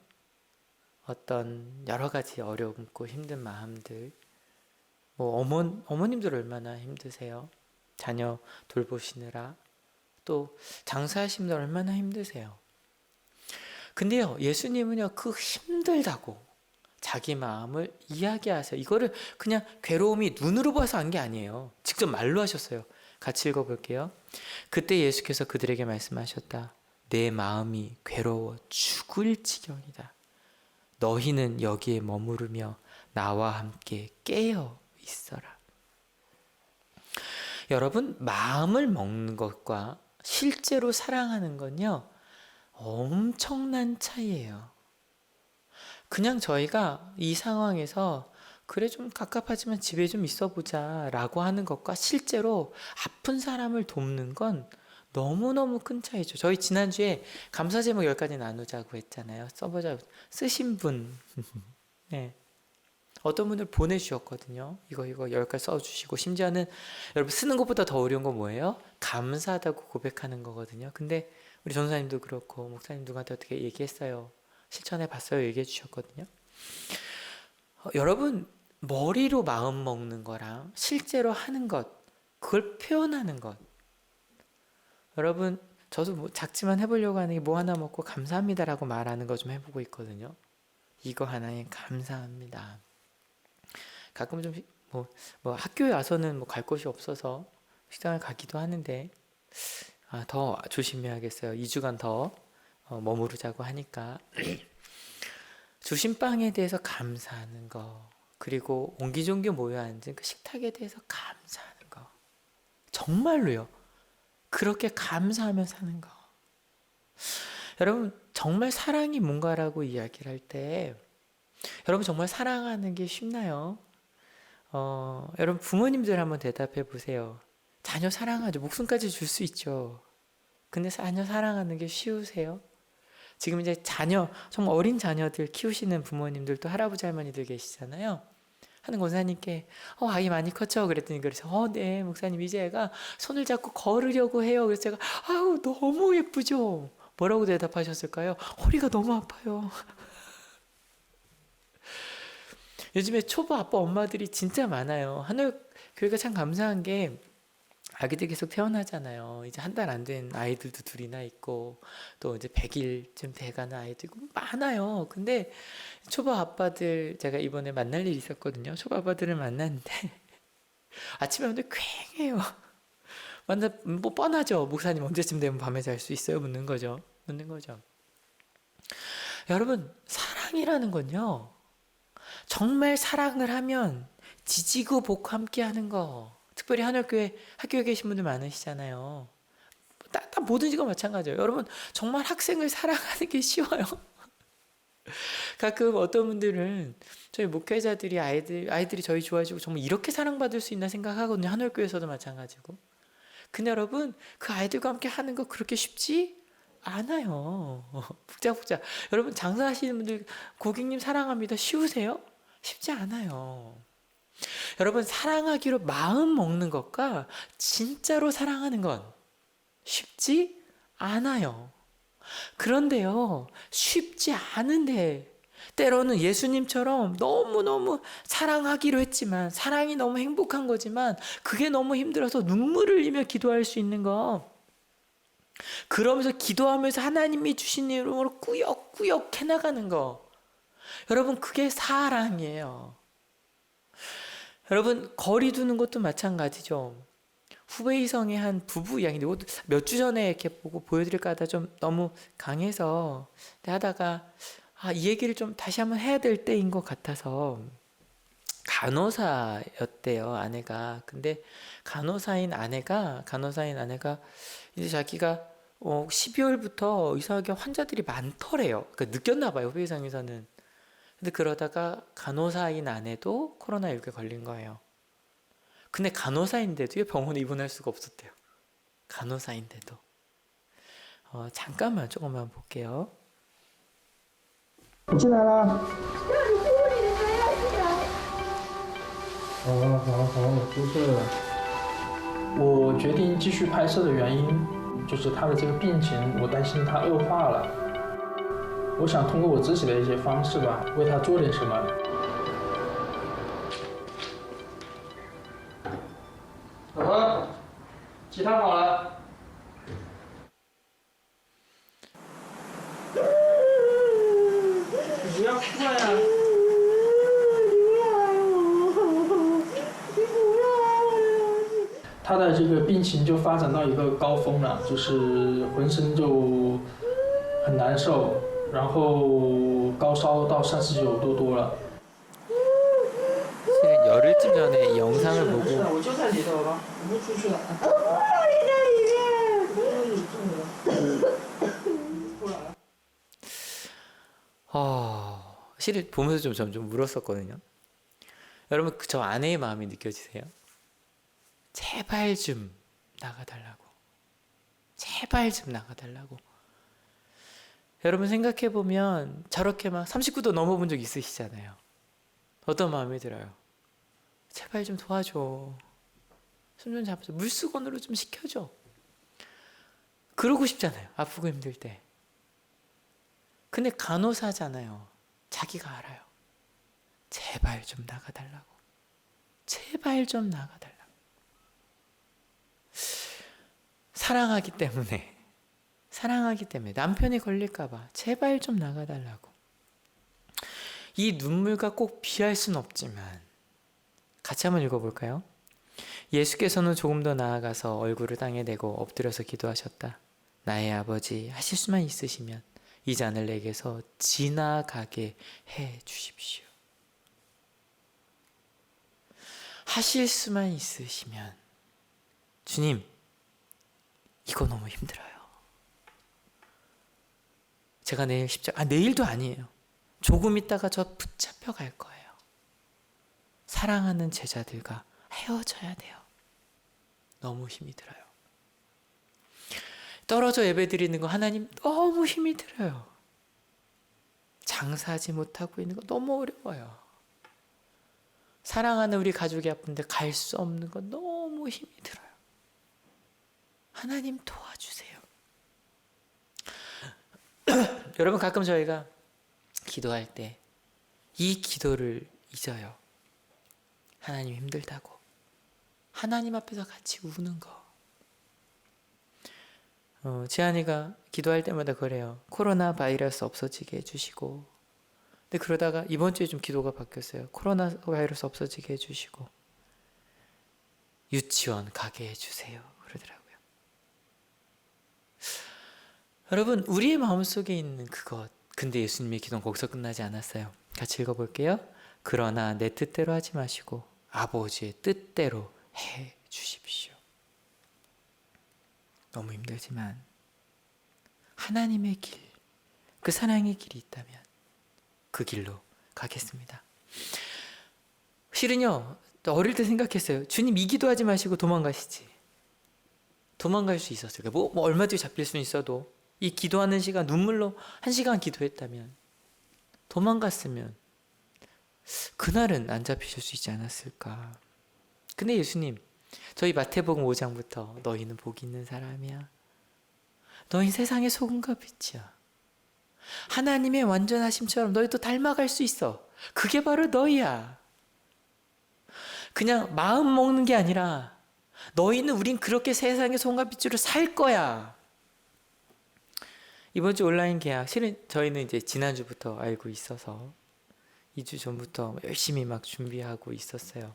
어떤 여러 가지 어렵고 힘든 마음들 뭐 어머님들 얼마나 힘드세요? 자녀 돌보시느라 또 장사하시면 얼마나 힘드세요? 근데요 예수님은요 그 힘들다고 자기 마음을 이야기하세요. 이거를 그냥 괴로움이 눈으로 봐서 한 게 아니에요. 직접 말로 하셨어요. 같이 읽어볼게요. 그때 예수께서 그들에게 말씀하셨다. 내 마음이 괴로워 죽을 지경이다. 너희는 여기에 머무르며 나와 함께 깨어 있어라. 여러분, 마음을 먹는 것과 실제로 사랑하는 건요, 엄청난 차이예요. 그냥 저희가 이 상황에서 그래 좀 갑갑하지만 집에 좀 있어 보자 라고 하는 것과 실제로 아픈 사람을 돕는 건 너무너무 큰 차이죠. 저희 지난주에 감사 제목 10가지 나누자고 했잖아요. 써보자 쓰신 분 네. 어떤 분들 보내주셨거든요. 이거 10가지 써주시고, 심지어는 여러분 쓰는 것보다 더 어려운 건 뭐예요? 감사하다고 고백하는 거거든요. 근데 우리 전도사님도 그렇고 목사님 누구한테 어떻게 얘기했어요? 실천해봤어요? 얘기해 주셨거든요. 여러분, 머리로 마음 먹는 거랑 실제로 하는 것, 그걸 표현하는 것. 여러분, 저도 뭐 작지만 해보려고 하는 게 뭐 하나 먹고 감사합니다라고 말하는 거 좀 해보고 있거든요. 이거 하나에 감사합니다. 가끔 좀 뭐 학교에 와서는 뭐 갈 곳이 없어서 식당을 가기도 하는데 더 조심해야겠어요. 2주간 더 머무르자고 하니까 주신 빵에 대해서 감사하는 거, 그리고 옹기종기 모여 앉은 그 식탁에 대해서 감사하는 거, 정말로요. 그렇게 감사하며 사는 거. 여러분, 정말 사랑이 뭔가라고 이야기를 할 때 여러분 정말 사랑하는 게 쉽나요? 여러분 부모님들 한번 대답해 보세요. 자녀 사랑하죠. 목숨까지 줄 수 있죠. 근데 자녀 사랑하는 게 쉬우세요? 지금 이제 자녀, 정말 어린 자녀들 키우시는 부모님들도 할아버지 할머니들 계시잖아요. 하는 권사님께 아이 많이 컸죠? 그랬더니 그래서 네 목사님 이제 애가 손을 잡고 걸으려고 해요. 그래서 제가 아우 너무 예쁘죠? 뭐라고 대답하셨을까요? 허리가 너무 아파요. 요즘에 초보 아빠 엄마들이 진짜 많아요. 하늘 교회가 참 감사한 게 아기들 계속 태어나잖아요. 이제 한 달 안 된 아이들도 둘이나 있고, 또 이제 100일쯤 돼가는 아이도 있고 많아요. 근데 초보 아빠들 제가 이번에 만날 일이 있었거든요. 초보 아빠들을 만났는데 아침에 오는데 퀭해요. 완전 뭐 뻔하죠. 목사님 언제쯤 되면 밤에 잘 수 있어요? 묻는 거죠. 여러분, 사랑이라는 건요, 정말 사랑을 하면 지지고 볶고 함께 하는 거. 특별히 하늘교회 학교에 계신 분들 많으시잖아요. 딱 모든 직업 마찬가지예요. 여러분 정말 학생을 사랑하는 게 쉬워요. 가끔 어떤 분들은 저희 목회자들이 아이들이 저희 좋아지고 정말 이렇게 사랑받을 수 있나 생각하거든요. 하늘교회에서도 마찬가지고. 근데 여러분 그 아이들과 함께 하는 거 그렇게 쉽지 않아요. 복잡. 여러분 장사하시는 분들 고객님 사랑합니다. 쉬우세요? 쉽지 않아요. 여러분 사랑하기로 마음 먹는 것과 진짜로 사랑하는 건 쉽지 않아요. 그런데요, 쉽지 않은데 때로는 예수님처럼 너무너무 사랑하기로 했지만, 사랑이 너무 행복한 거지만 그게 너무 힘들어서 눈물을 흘리며 기도할 수 있는 거, 그러면서 기도하면서 하나님이 주신 이름으로 꾸역꾸역 해나가는 거, 여러분 그게 사랑이에요. 여러분 거리 두는 것도 마찬가지죠. 후베이성의 한 부부 이야기인데 몇 주 전에 이렇게 보고 보여드릴까 하다 좀 너무 강해서 하다가 이 얘기를 좀 다시 한번 해야 될 때인 것 같아서, 간호사였대요 아내가. 근데 간호사인 아내가 이제 자기가 12월부터 이상하게 환자들이 많더래요. 그러니까 느꼈나 봐요 후베이성에서는. 근데 그러다가 간호사인 아내도 코로나19에 걸린 거예요. 근데 간호사인데도요 병원에 입원할 수가 없었대요. 간호사인데도. 잠깐만 조금만 볼게요. 你进来了。好，不是。我决定继续拍摄的原因，就是他的这个病情，我担心他恶化了。我想通过我自己的一些方式吧，为他做点什么。老婆，鸡汤好了。 不要哭呀！他的这个病情就发展到一个高峰了，就是浑身就很难受，然后高烧到39度多了。 실은 열흘쯤 전에 이 영상을 보고 我就在里头了，我不出去了。실은 보면서 좀 점점 울었었거든요. 여러분 저 아내의 마음이 느껴지세요? 제발 좀 나가달라고. 제발 좀 나가달라고. 여러분 생각해보면 저렇게 막 39도 넘어본 적 있으시잖아요. 어떤 마음이 들어요? 제발 좀 도와줘. 손 좀 잡아줘. 물수건으로 좀 식혀줘. 그러고 싶잖아요. 아프고 힘들 때. 근데 간호사잖아요. 자기가 알아요. 제발 좀 나가달라고. 제발 좀 나가달라고. 사랑하기 때문에 남편이 걸릴까봐 제발 좀 나가달라고. 이 눈물과 꼭 비할 순 없지만 같이 한번 읽어볼까요? 예수께서는 조금 더 나아가서 얼굴을 땅에 대고 엎드려서 기도하셨다. 나의 아버지, 하실 수만 있으시면 이 잔을 내게서 지나가게 해 주십시오. 하실 수만 있으시면 주님, 이거 너무 힘들어요. 제가 내일 내일도 아니에요. 조금 있다가 저 붙잡혀 갈 거예요. 사랑하는 제자들과 헤어져야 돼요. 너무 힘이 들어요. 떨어져 예배드리는 거 하나님 너무 힘이 들어요. 장사하지 못하고 있는 거 너무 어려워요. 사랑하는 우리 가족이 아픈데 갈 수 없는 거 너무 힘이 들어요. 하나님 도와주세요. 여러분 가끔 저희가 기도할 때 이 기도를 잊어요. 하나님 힘들다고. 하나님 앞에서 같이 우는 거. 지한이가 기도할 때마다 그래요. 코로나 바이러스 없어지게 해주시고. 근데 그러다가 이번 주에 좀 기도가 바뀌었어요. 코로나 바이러스 없어지게 해주시고 유치원 가게 해주세요. 그러더라고요. 여러분 우리의 마음속에 있는 그것, 근데 예수님의 기도는 거기서 끝나지 않았어요. 같이 읽어볼게요. 그러나 내 뜻대로 하지 마시고 아버지의 뜻대로 해 주십시오. 너무 힘들지만 하나님의 길, 그 사랑의 길이 있다면 그 길로 가겠습니다. 실은요, 어릴 때 생각했어요. 주님 이 기도하지 마시고 도망가시지. 도망갈 수 있었어요. 뭐 얼마 뒤에 잡힐 수는 있어도 이 기도하는 시간, 눈물로 1시간 기도했다면, 도망갔으면 그날은 안 잡히실 수 있지 않았을까. 근데 예수님, 저희 마태복음 5장부터 너희는 복이 있는 사람이야. 너희 세상의 소금과 빛이야. 하나님의 완전하심처럼 너희도 닮아갈 수 있어. 그게 바로 너희야. 그냥 마음 먹는 게 아니라 너희는 우린 그렇게 세상의 소금과 빛으로 살 거야. 이번 주 온라인 계약, 실은 저희는 이제 지난주부터 알고 있어서 2주 전부터 열심히 막 준비하고 있었어요.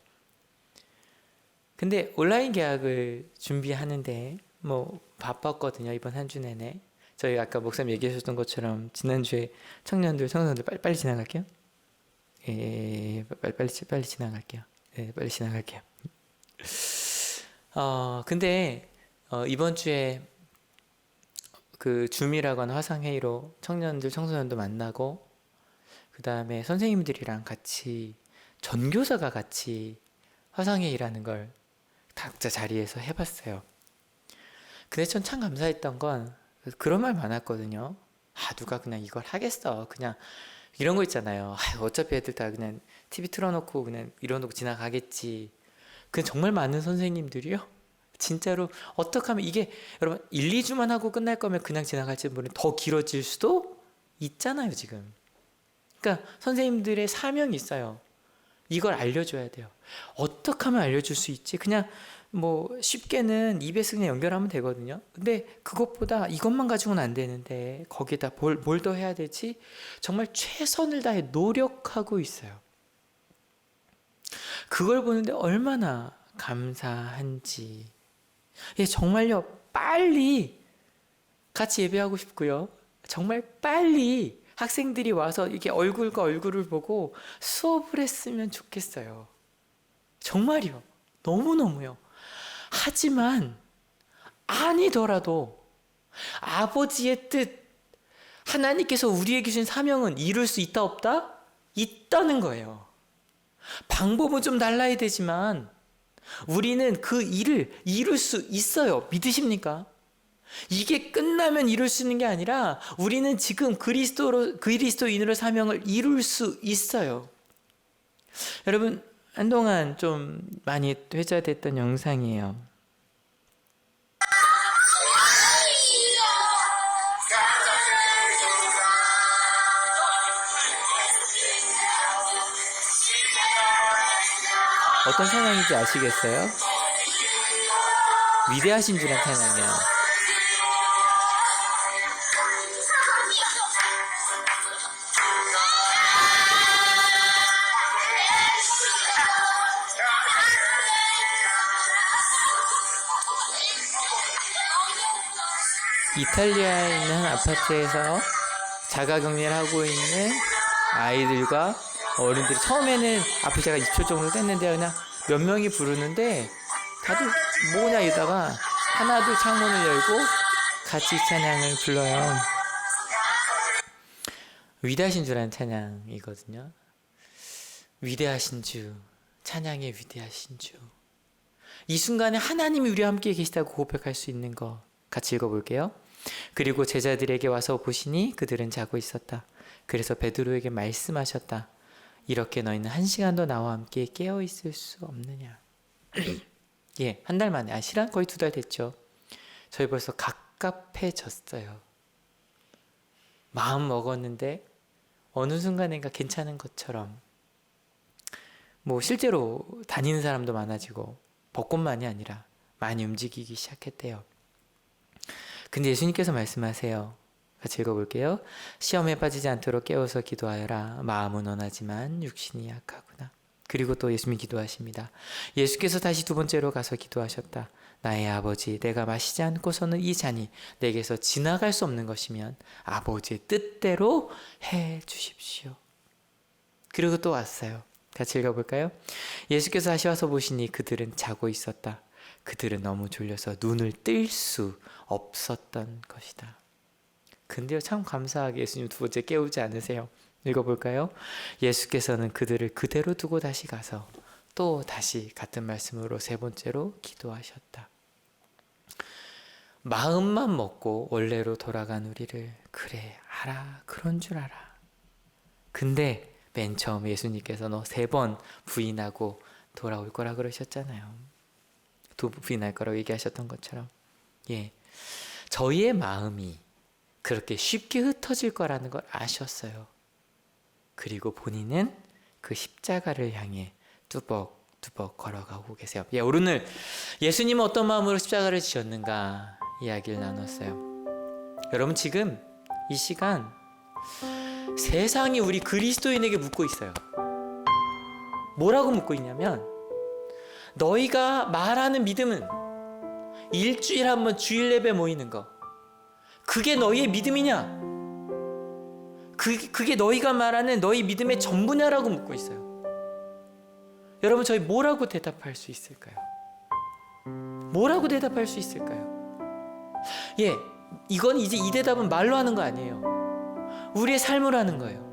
근데 온라인 계약을 준비하는데 뭐 바빴거든요. 이번 한 주 내내. 저희 아까 목사님 얘기하셨던 것처럼 지난주에 청년들 빨리 지나갈게요. 빨리 지나갈게요. 빨리 지나갈게요. 근데 이번 주에 그 줌이라고 하는 화상회의로 청년들, 청소년도 만나고 그 다음에 선생님들이랑 같이 전교사가 같이 화상회의라는 걸 각자 자리에서 해봤어요. 근데 전 참 감사했던 건 그런 말 많았거든요. 누가 그냥 이걸 하겠어. 그냥 이런 거 있잖아요. 어차피 애들 다 그냥 TV 틀어놓고 그냥 이러놓고 지나가겠지. 근데 정말 많은 선생님들이요. 진짜로 어떻게 하면 이게 여러분 1, 2주만 하고 끝날 거면 그냥 지나갈지 모르는 더 길어질 수도 있잖아요 지금. 그러니까 선생님들의 사명이 있어요. 이걸 알려줘야 돼요. 어떻게 하면 알려줄 수 있지? 그냥 뭐 쉽게는 EBS 그냥 연결하면 되거든요. 근데 그것보다 이것만 가지고는 안 되는데 거기다 뭘 더 해야 되지? 정말 최선을 다해 노력하고 있어요. 그걸 보는데 얼마나 감사한지 예, 정말요, 빨리 같이 예배하고 싶고요. 정말 빨리 학생들이 와서 이렇게 얼굴과 얼굴을 보고 수업을 했으면 좋겠어요. 정말이요. 너무너무요. 하지만 아니더라도 아버지의 뜻, 하나님께서 우리에게 주신 사명은 이룰 수 있다 없다? 있다는 거예요. 방법은 좀 달라야 되지만 우리는 그 일을 이룰 수 있어요. 믿으십니까? 이게 끝나면 이룰 수 있는 게 아니라 우리는 지금 그리스도인으로 사명을 이룰 수 있어요. 여러분, 한동안 좀 많이 회자됐던 영상이에요. 어떤 찬양인지 아시겠어요? 위대하신 주란 찬양이에요. 이탈리아에 있는 한 아파트에서 자가격리를 하고 있는 아이들과 어른들이, 처음에는 앞에 제가 20초 정도 됐는데 그냥 몇 명이 부르는데 다들 뭐냐 이러다가 하나둘 창문을 열고 같이 찬양을 불러요. 위대하신 주라는 찬양이거든요. 위대하신 주, 찬양의 위대하신 주. 이 순간에 하나님이 우리와 함께 계시다고 고백할 수 있는 거 같이 읽어볼게요. 그리고 제자들에게 와서 보시니 그들은 자고 있었다. 그래서 베드로에게 말씀하셨다. 이렇게 너희는 1시간도 나와 함께 깨어 있을 수 없느냐. 예, 한 달 만에, 실한 거의 2달 됐죠. 저희 벌써 갑갑해졌어요. 마음 먹었는데 어느 순간인가 괜찮은 것처럼, 뭐 실제로 다니는 사람도 많아지고 벚꽃만이 아니라 많이 움직이기 시작했대요. 근데 예수님께서 말씀하세요. 같이 읽어볼게요. 시험에 빠지지 않도록 깨워서 기도하여라. 마음은 원하지만 육신이 약하구나. 그리고 또 예수님이 기도하십니다. 예수께서 다시 2번째로 가서 기도하셨다. 나의 아버지, 내가 마시지 않고서는 이 잔이 내게서 지나갈 수 없는 것이면 아버지의 뜻대로 해 주십시오. 그리고 또 왔어요. 같이 읽어볼까요? 예수께서 다시 와서 보시니 그들은 자고 있었다. 그들은 너무 졸려서 눈을 뜰 수 없었던 것이다. 근데요, 참 감사하게 예수님 2번째 깨우지 않으세요. 읽어볼까요? 예수께서는 그들을 그대로 두고 다시 가서 또 다시 같은 말씀으로 3번째로 기도하셨다. 마음만 먹고 원래로 돌아간 우리를, 그래 알아, 그런 줄 알아. 근데 맨 처음 예수님께서 너 3번 부인하고 돌아올 거라 그러셨잖아요. 2번 부인할 거라고 얘기하셨던 것처럼, 예, 저희의 마음이 그렇게 쉽게 흩어질 거라는 걸 아셨어요. 그리고 본인은 그 십자가를 향해 뚜벅뚜벅 걸어가고 계세요. 예, 오늘 예수님은 어떤 마음으로 십자가를 지셨는가 이야기를 나눴어요. 여러분, 지금 이 시간 세상이 우리 그리스도인에게 묻고 있어요. 뭐라고 묻고 있냐면, 너희가 말하는 믿음은 일주일에 한 번 주일 예배 모이는 거, 그게 너희의 믿음이냐? 그게 너희가 말하는 너희 믿음의 전부냐라고 묻고 있어요. 여러분, 저희 뭐라고 대답할 수 있을까요? 뭐라고 대답할 수 있을까요? 예, 이건 이제 이 대답은 말로 하는 거 아니에요. 우리의 삶으로 하는 거예요.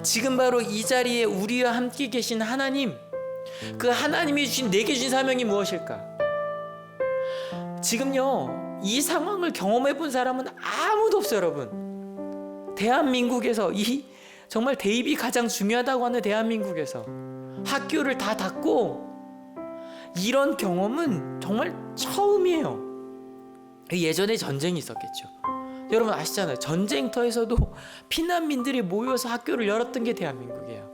지금 바로 이 자리에 우리와 함께 계신 하나님, 그 하나님이 주신 내게 주신 사명이 무엇일까? 지금요, 이 상황을 경험해 본 사람은 아무도 없어요, 여러분. 대한민국에서, 이 정말 대입이 가장 중요하다고 하는 대한민국에서 학교를 다 닫고 이런 경험은 정말 처음이에요. 예전에 전쟁이 있었겠죠. 여러분 아시잖아요. 전쟁터에서도 피난민들이 모여서 학교를 열었던 게 대한민국이에요.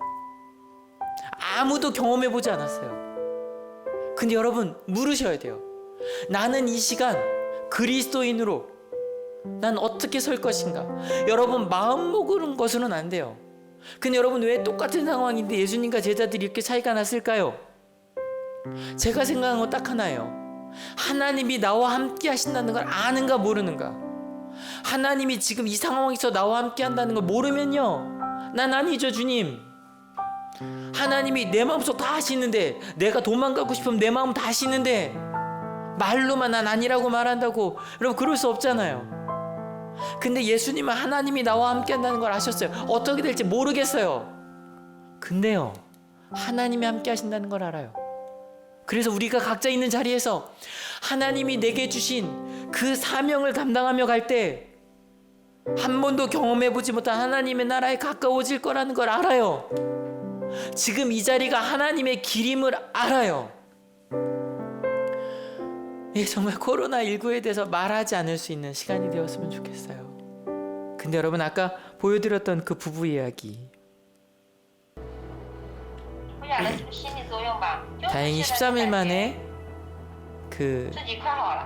아무도 경험해 보지 않았어요. 근데 여러분 물으셔야 돼요. 나는 이 시간 그리스도인으로 난 어떻게 설 것인가? 여러분 마음 먹는 것으로는 안 돼요. 근데 여러분 왜 똑같은 상황인데 예수님과 제자들이 이렇게 차이가 났을까요? 제가 생각한 건 딱 하나예요. 하나님이 나와 함께 하신다는 걸 아는가 모르는가? 하나님이 지금 이 상황에서 나와 함께 한다는 걸 모르면요, 난 아니죠 주님. 하나님이 내 마음속 다 하시는데, 내가 도망가고 싶으면 내 마음 다 하시는데 말로만 난 아니라고 말한다고, 여러분 그럴 수 없잖아요. 근데 예수님은 하나님이 나와 함께 한다는 걸 아셨어요. 어떻게 될지 모르겠어요. 근데요, 하나님이 함께 하신다는 걸 알아요. 그래서 우리가 각자 있는 자리에서 하나님이 내게 주신 그 사명을 감당하며 갈 때 한 번도 경험해보지 못한 하나님의 나라에 가까워질 거라는 걸 알아요. 지금 이 자리가 하나님의 길임을 알아요. 예, 정말 코로나19에 대해서 말하지 않을 수 있는 시간이 되었으면 좋겠어요. 근데 여러분, 아까 보여드렸던 그 부부 이야기, 다행히 13일 만에 그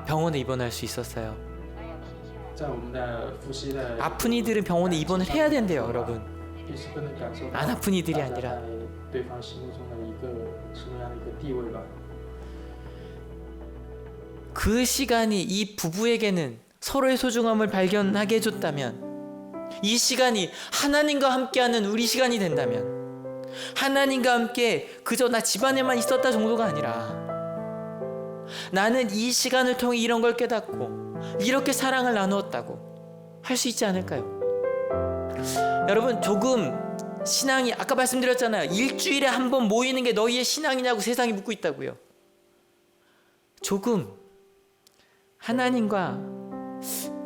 병원에 입원할 수 있었어요. 아픈 이들은 병원에 입원을 해야 된대요, 여러분. 안 아픈 이들이 아니라. 그 시간이 이 부부에게는 서로의 소중함을 발견하게 해줬다면, 이 시간이 하나님과 함께하는 우리 시간이 된다면, 하나님과 함께 그저 나 집안에만 있었다 정도가 아니라 나는 이 시간을 통해 이런 걸 깨닫고 이렇게 사랑을 나누었다고 할 수 있지 않을까요? 여러분, 조금 신앙이, 아까 말씀드렸잖아요. 일주일에 한 번 모이는 게 너희의 신앙이냐고 세상이 묻고 있다고요. 조금 하나님과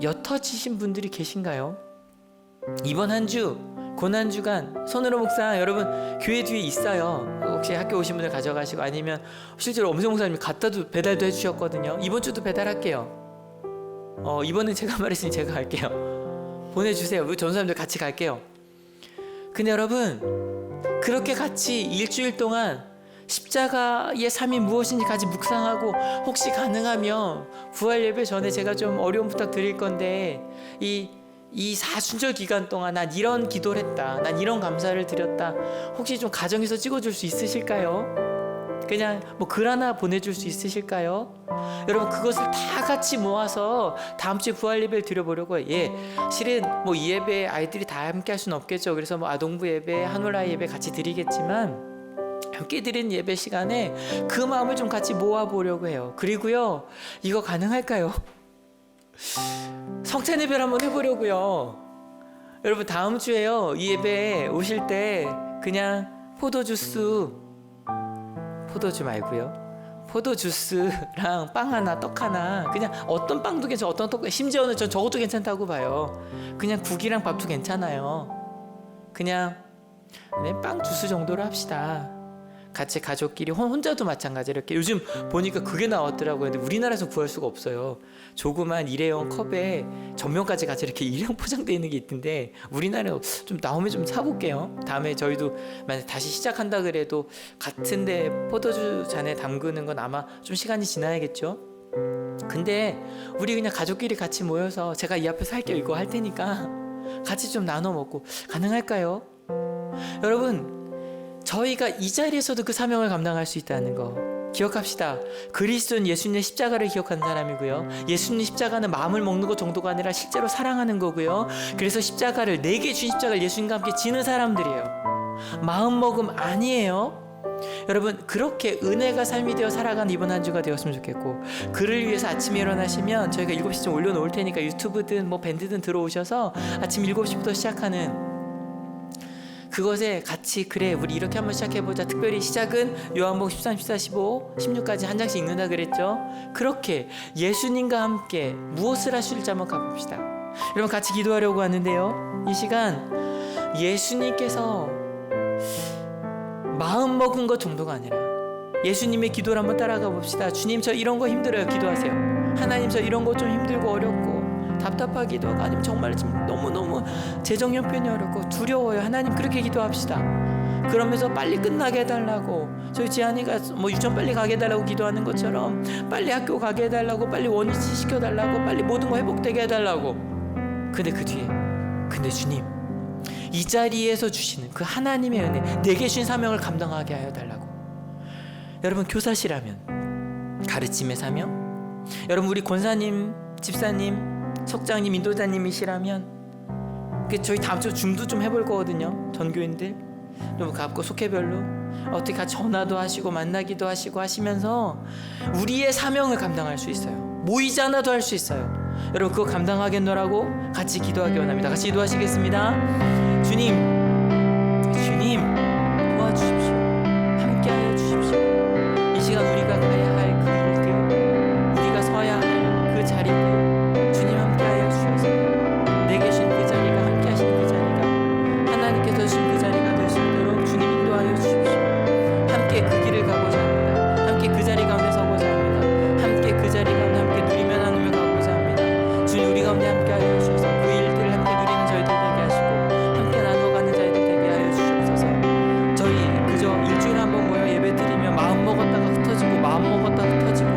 옅어지신 분들이 계신가요? 이번 한 주, 고난주간 손으로 묵상, 여러분 교회 뒤에 있어요. 혹시 학교 오신 분들 가져가시고, 아니면 실제로 엄성 목사님이 갖다도 배달도 해주셨거든요. 이번 주도 배달할게요. 이번엔 제가 말했으니 제가 갈게요. 보내주세요. 우리 전사님들 같이 갈게요. 근데 여러분, 그렇게 같이 일주일 동안 십자가의 삶이 무엇인지 같이 묵상하고, 혹시 가능하면 부활 예배 전에 제가 좀 어려운 부탁 드릴 건데, 이 사순절 기간 동안 난 이런 기도를 했다, 난 이런 감사를 드렸다, 혹시 좀 가정에서 찍어줄 수 있으실까요? 그냥 뭐 글 하나 보내줄 수 있으실까요? 여러분, 그것을 다 같이 모아서 다음 주에 부활 예배를 드려보려고. 예, 실은 뭐 이 예배 아이들이 다 함께 할 수는 없겠죠. 그래서 뭐 아동부 예배, 한올라 예배 같이 드리겠지만, 함께 드린 예배 시간에 그 마음을 좀 같이 모아보려고 해요. 그리고요, 이거 가능할까요? 성찬 예배를 한번 해보려고요. 여러분, 다음 주에요, 이 예배에 오실 때 그냥 포도주 말고요, 포도주스랑 빵 하나, 떡 하나, 그냥 어떤 빵도 괜찮아, 어떤 떡, 심지어는 전 저것도 괜찮다고 봐요. 그냥 국이랑 밥도 괜찮아요. 그냥 빵 주스 정도로 합시다. 같이 가족끼리, 혼자도 마찬가지. 이렇게 요즘 보니까 그게 나왔더라고요. 근데 우리나라에서 구할 수가 없어요. 조그만 일회용 컵에 전면까지 같이 이렇게 일회용 포장되어 있는 게 있던데, 우리나라에 좀 나오면 좀 사볼게요. 다음에 저희도 만약 다시 시작한다 그래도 같은데 포도주 잔에 담그는 건 아마 좀 시간이 지나야겠죠. 근데 우리 그냥 가족끼리 같이 모여서, 제가 이 앞에서 할게요, 이거 할 테니까 같이 좀 나눠 먹고, 가능할까요? 여러분, 저희가 이 자리에서도 그 사명을 감당할 수 있다는 거 기억합시다. 그리스도는 예수님의 십자가를 기억하는 사람이고요, 예수님 십자가는 마음을 먹는 것 정도가 아니라 실제로 사랑하는 거고요, 그래서 십자가를, 내게 주신 십자가를 예수님과 함께 지는 사람들이에요. 마음먹음 아니에요. 여러분, 그렇게 은혜가 삶이 되어 살아가는 이번 한 주가 되었으면 좋겠고, 그를 위해서 아침에 일어나시면 저희가 7시쯤 올려놓을 테니까 유튜브든 뭐 밴드든 들어오셔서 아침 7시부터 시작하는 그것에 같이, 그래 우리 이렇게 한번 시작해보자. 특별히 시작은 요한복음 13, 14, 15, 16까지 한 장씩 읽는다 그랬죠. 그렇게 예수님과 함께 무엇을 하실지 한번 가봅시다. 여러분, 같이 기도하려고 하는데요, 이 시간 예수님께서 마음 먹은 것 정도가 아니라 예수님의 기도를 한번 따라가 봅시다. 주님, 저 이런 거 힘들어요. 기도하세요. 하나님, 저 이런 거 좀 힘들고 어렵고 답답하기도 하고, 아니면 정말 지금 너무너무 재정 형편이 어렵고 두려워요. 하나님, 그렇게 기도합시다. 그러면서 빨리 끝나게 해달라고, 저희 지한이가 뭐 유치원 빨리 가게 해달라고 기도하는 것처럼 빨리 학교 가게 해달라고, 빨리 원위치 시켜달라고, 빨리 모든 거 회복되게 해달라고. 근데 그 뒤에, 근데 주님, 이 자리에서 주시는 그 하나님의 은혜, 내게 주신 사명을 감당하게 하여 달라고. 여러분, 교사시라면 가르침의 사명, 여러분, 우리 권사님, 집사님, 석장님, 인도자님이시라면 저희 다음 주 줌도 좀 해볼 거거든요. 전교인들 좀 갖고 속해별로 어떻게 같이 전화도 하시고 만나기도 하시고 하시면서 우리의 사명을 감당할 수 있어요. 모이지 않아도 할 수 있어요. 여러분, 그거 감당하겠노라고 같이 기도하기 원합니다. 같이 기도하시겠습니다. 주님 도와주십시오. 함께하여 주십시오. 이 시간 우리가 가야 할 그 일들, 우리가 서야 할 그 자리들, 주님 함께하여 주셔서 내 계신 그 자리가, 함께하신 그 자리가, 하나님께서 주신 그 자리가 될 수 있도록 주님 인도하여 주십시오. 함께 그 길을 가고자 합니다. 함께 그 자리 가운데 서고자 합니다. 함께 그 자리 가운데 함께 누리며 나누며 가고자 합니다. 주님, 우리 가운데 함께하여 주셔서 그 일들을 함께 누리는 저희들 되게 하시고 함께 나눠가는 자희들 되게 하여 주시옵소서. 저희 그저 일주일에 한 번 모여 예배 드리며 마음 먹었다가 흩어지고 마음 먹었다가 흩어지고,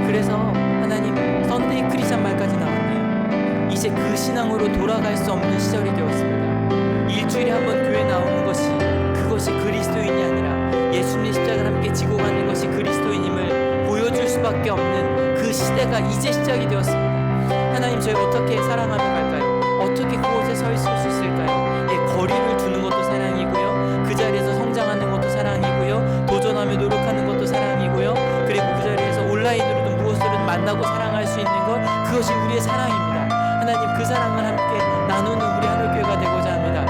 그래서 하나님, 썬데이 크리스찬 말까지 나왔네요. 이제 그 신앙으로 돌아갈 수 없는 시절이 되었습니다. 일주일에 한 번 교회 나오는 것이, 그것이 그리스도인이 아니라 예수님의 십자가를 함께 지고 가는 것이 그리스도인임을 보여줄 수밖에 없는 그 시대가 이제 시작이 되었습니다. 하나님, 저희 어떻게 사랑하며 갈까요? 어떻게 그곳에 서 있을 수 있을까요? 예, 거리를 두는 것도 사랑이고요, 그 자리에서 성장하는 것도 사랑이고요, 도전하며 노력하는 것도 사랑이고요, 그리고 그 자리에서 온라인으로든 무엇으로든 만나고 사랑할 수 있는 것, 그것이 우리의 사랑입니다. 하나님, 그 사랑을 함께 나누는 우리 하늘교회가 되고자 합니다.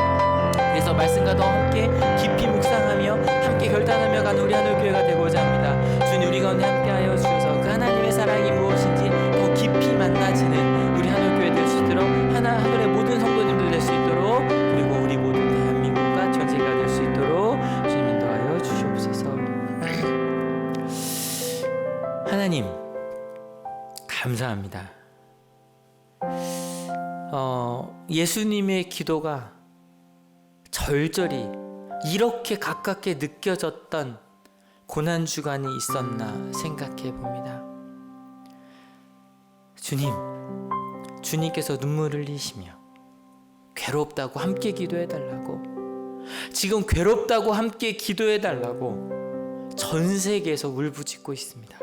그래서 말씀과 더 함께 깊이 묵상하며 함께 결단하며 가는 우리 하늘교회가 되고자 합니다. 주님, 우리 가운데 함께하여 주셔서 그 하나님의 사랑이 무엇인지 더 깊이 만나지는 우리 하늘교회 될 수 있도록, 하늘의 모든 성도님들 될 수 있도록, 그리고 우리 모든 대한민국과 전 세계가 될 수 있도록 주님 인도하여 주시옵소서. 하나님, 감사합니다. 예수님의 기도가 절절히 이렇게 가깝게 느껴졌던 고난주간이 있었나 생각해 봅니다. 주님께서 눈물을 흘리시며 괴롭다고 함께 기도해 달라고, 지금 괴롭다고 함께 기도해 달라고 전 세계에서 울부짖고 있습니다.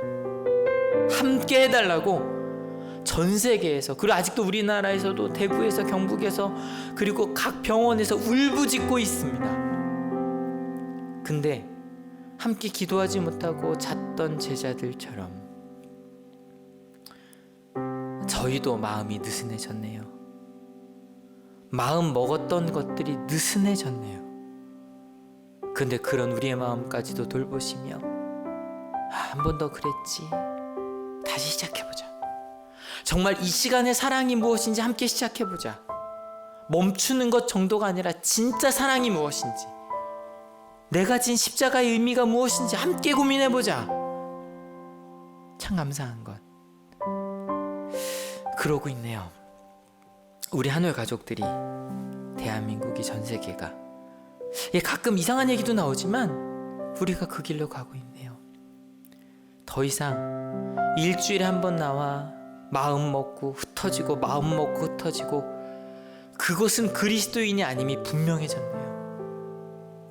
함께 해달라고 전 세계에서, 그리고 아직도 우리나라에서도 대구에서, 경북에서, 그리고 각 병원에서 울부짖고 있습니다. 근데 함께 기도하지 못하고 잤던 제자들처럼 저희도 마음이 느슨해졌네요. 마음 먹었던 것들이 느슨해졌네요. 근데 그런 우리의 마음까지도 돌보시며, 한 번 더 그랬지, 다시 시작해보자. 정말 이 시간의 사랑이 무엇인지 함께 시작해보자. 멈추는 것 정도가 아니라 진짜 사랑이 무엇인지, 내가 진 십자가의 의미가 무엇인지 함께 고민해보자. 참 감사한 것. 그러고 있네요. 우리 한올 가족들이, 대한민국이, 전 세계가, 가끔 이상한 얘기도 나오지만 우리가 그 길로 가고 있네요. 더 이상 일주일에 한 번 나와 마음 먹고 흩어지고 마음 먹고 흩어지고, 그것은 그리스도인이 아님이 분명해졌네요.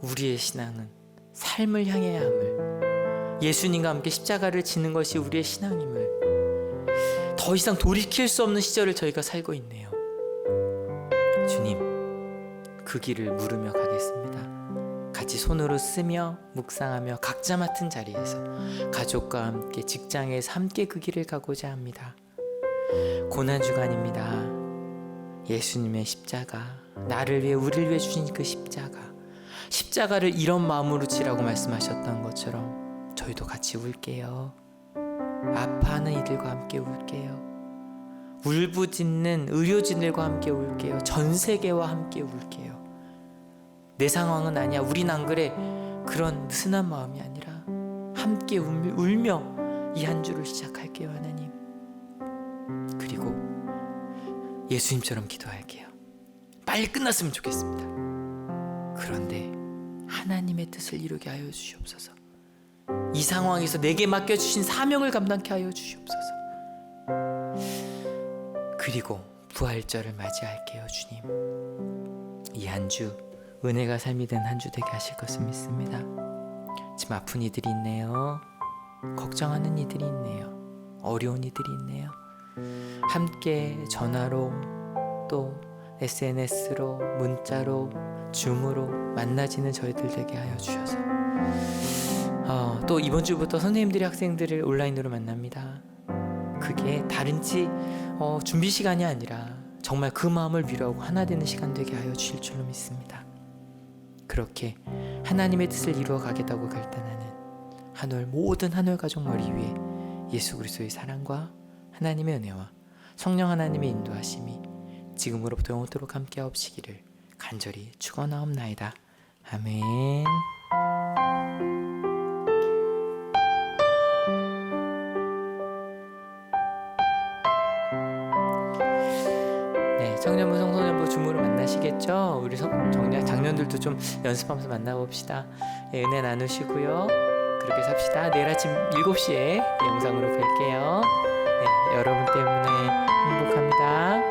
우리의 신앙은 삶을 향해야 함을, 예수님과 함께 십자가를 지는 것이 우리의 신앙임을, 더 이상 돌이킬 수 없는 시절을 저희가 살고 있네요. 주님, 그 길을 물으며 가겠습니다. 같이 손으로 쓰며 묵상하며 각자 맡은 자리에서 가족과 함께, 직장에서 함께 그 길을 가고자 합니다. 고난주간입니다. 예수님의 십자가, 나를 위해 우리를 위해 주신 그 십자가를 이런 마음으로 지라고 말씀하셨던 것처럼 저희도 같이 울게요. 아파하는 이들과 함께 울게요. 울부짖는 의료진들과 함께 울게요. 전 세계와 함께 울게요. 내 상황은 아니야, 우린 안 그래, 그런 느슨한 마음이 아니라 함께 울며 이 한 주를 시작할게요. 하나님, 그리고 예수님처럼 기도할게요. 빨리 끝났으면 좋겠습니다. 그런데 하나님의 뜻을 이루게 하여 주시옵소서. 이 상황에서 내게 맡겨주신 사명을 감당케 하여 주시옵소서. 그리고 부활절을 맞이할게요. 주님, 이 한 주 은혜가 삶이 된 한 주 되게 하실 것을 믿습니다. 지금 아픈 이들이 있네요. 걱정하는 이들이 있네요. 어려운 이들이 있네요. 함께 전화로 또 SNS로 문자로 줌으로 만나지는 저희들 되게 하여 주셔서 또 이번 주부터 선생님들이 학생들을 온라인으로 만납니다. 그게 다른지 준비 시간이 아니라 정말 그 마음을 위로하고 하나 되는 시간 되게 하여 주실 줄로 믿습니다. 그렇게 하나님의 뜻을 이루어 가겠다고 결단하는 한올 모든 한올 가족 머리 위에 예수 그리스도의 사랑과 하나님의 은혜와 성령 하나님의 인도하심이 지금으로부터 영원토록 함께 하옵시기를 간절히 축원하옵나이다. 아멘. 네, 청년부 청소년부 줌으로 만나시겠죠? 우리 장년들도 좀 연습하면서 만나봅시다. 네, 은혜 나누시고요. 그렇게 삽시다. 내일 아침 7시에 영상으로 뵐게요. 네, 여러분 때문에 행복합니다.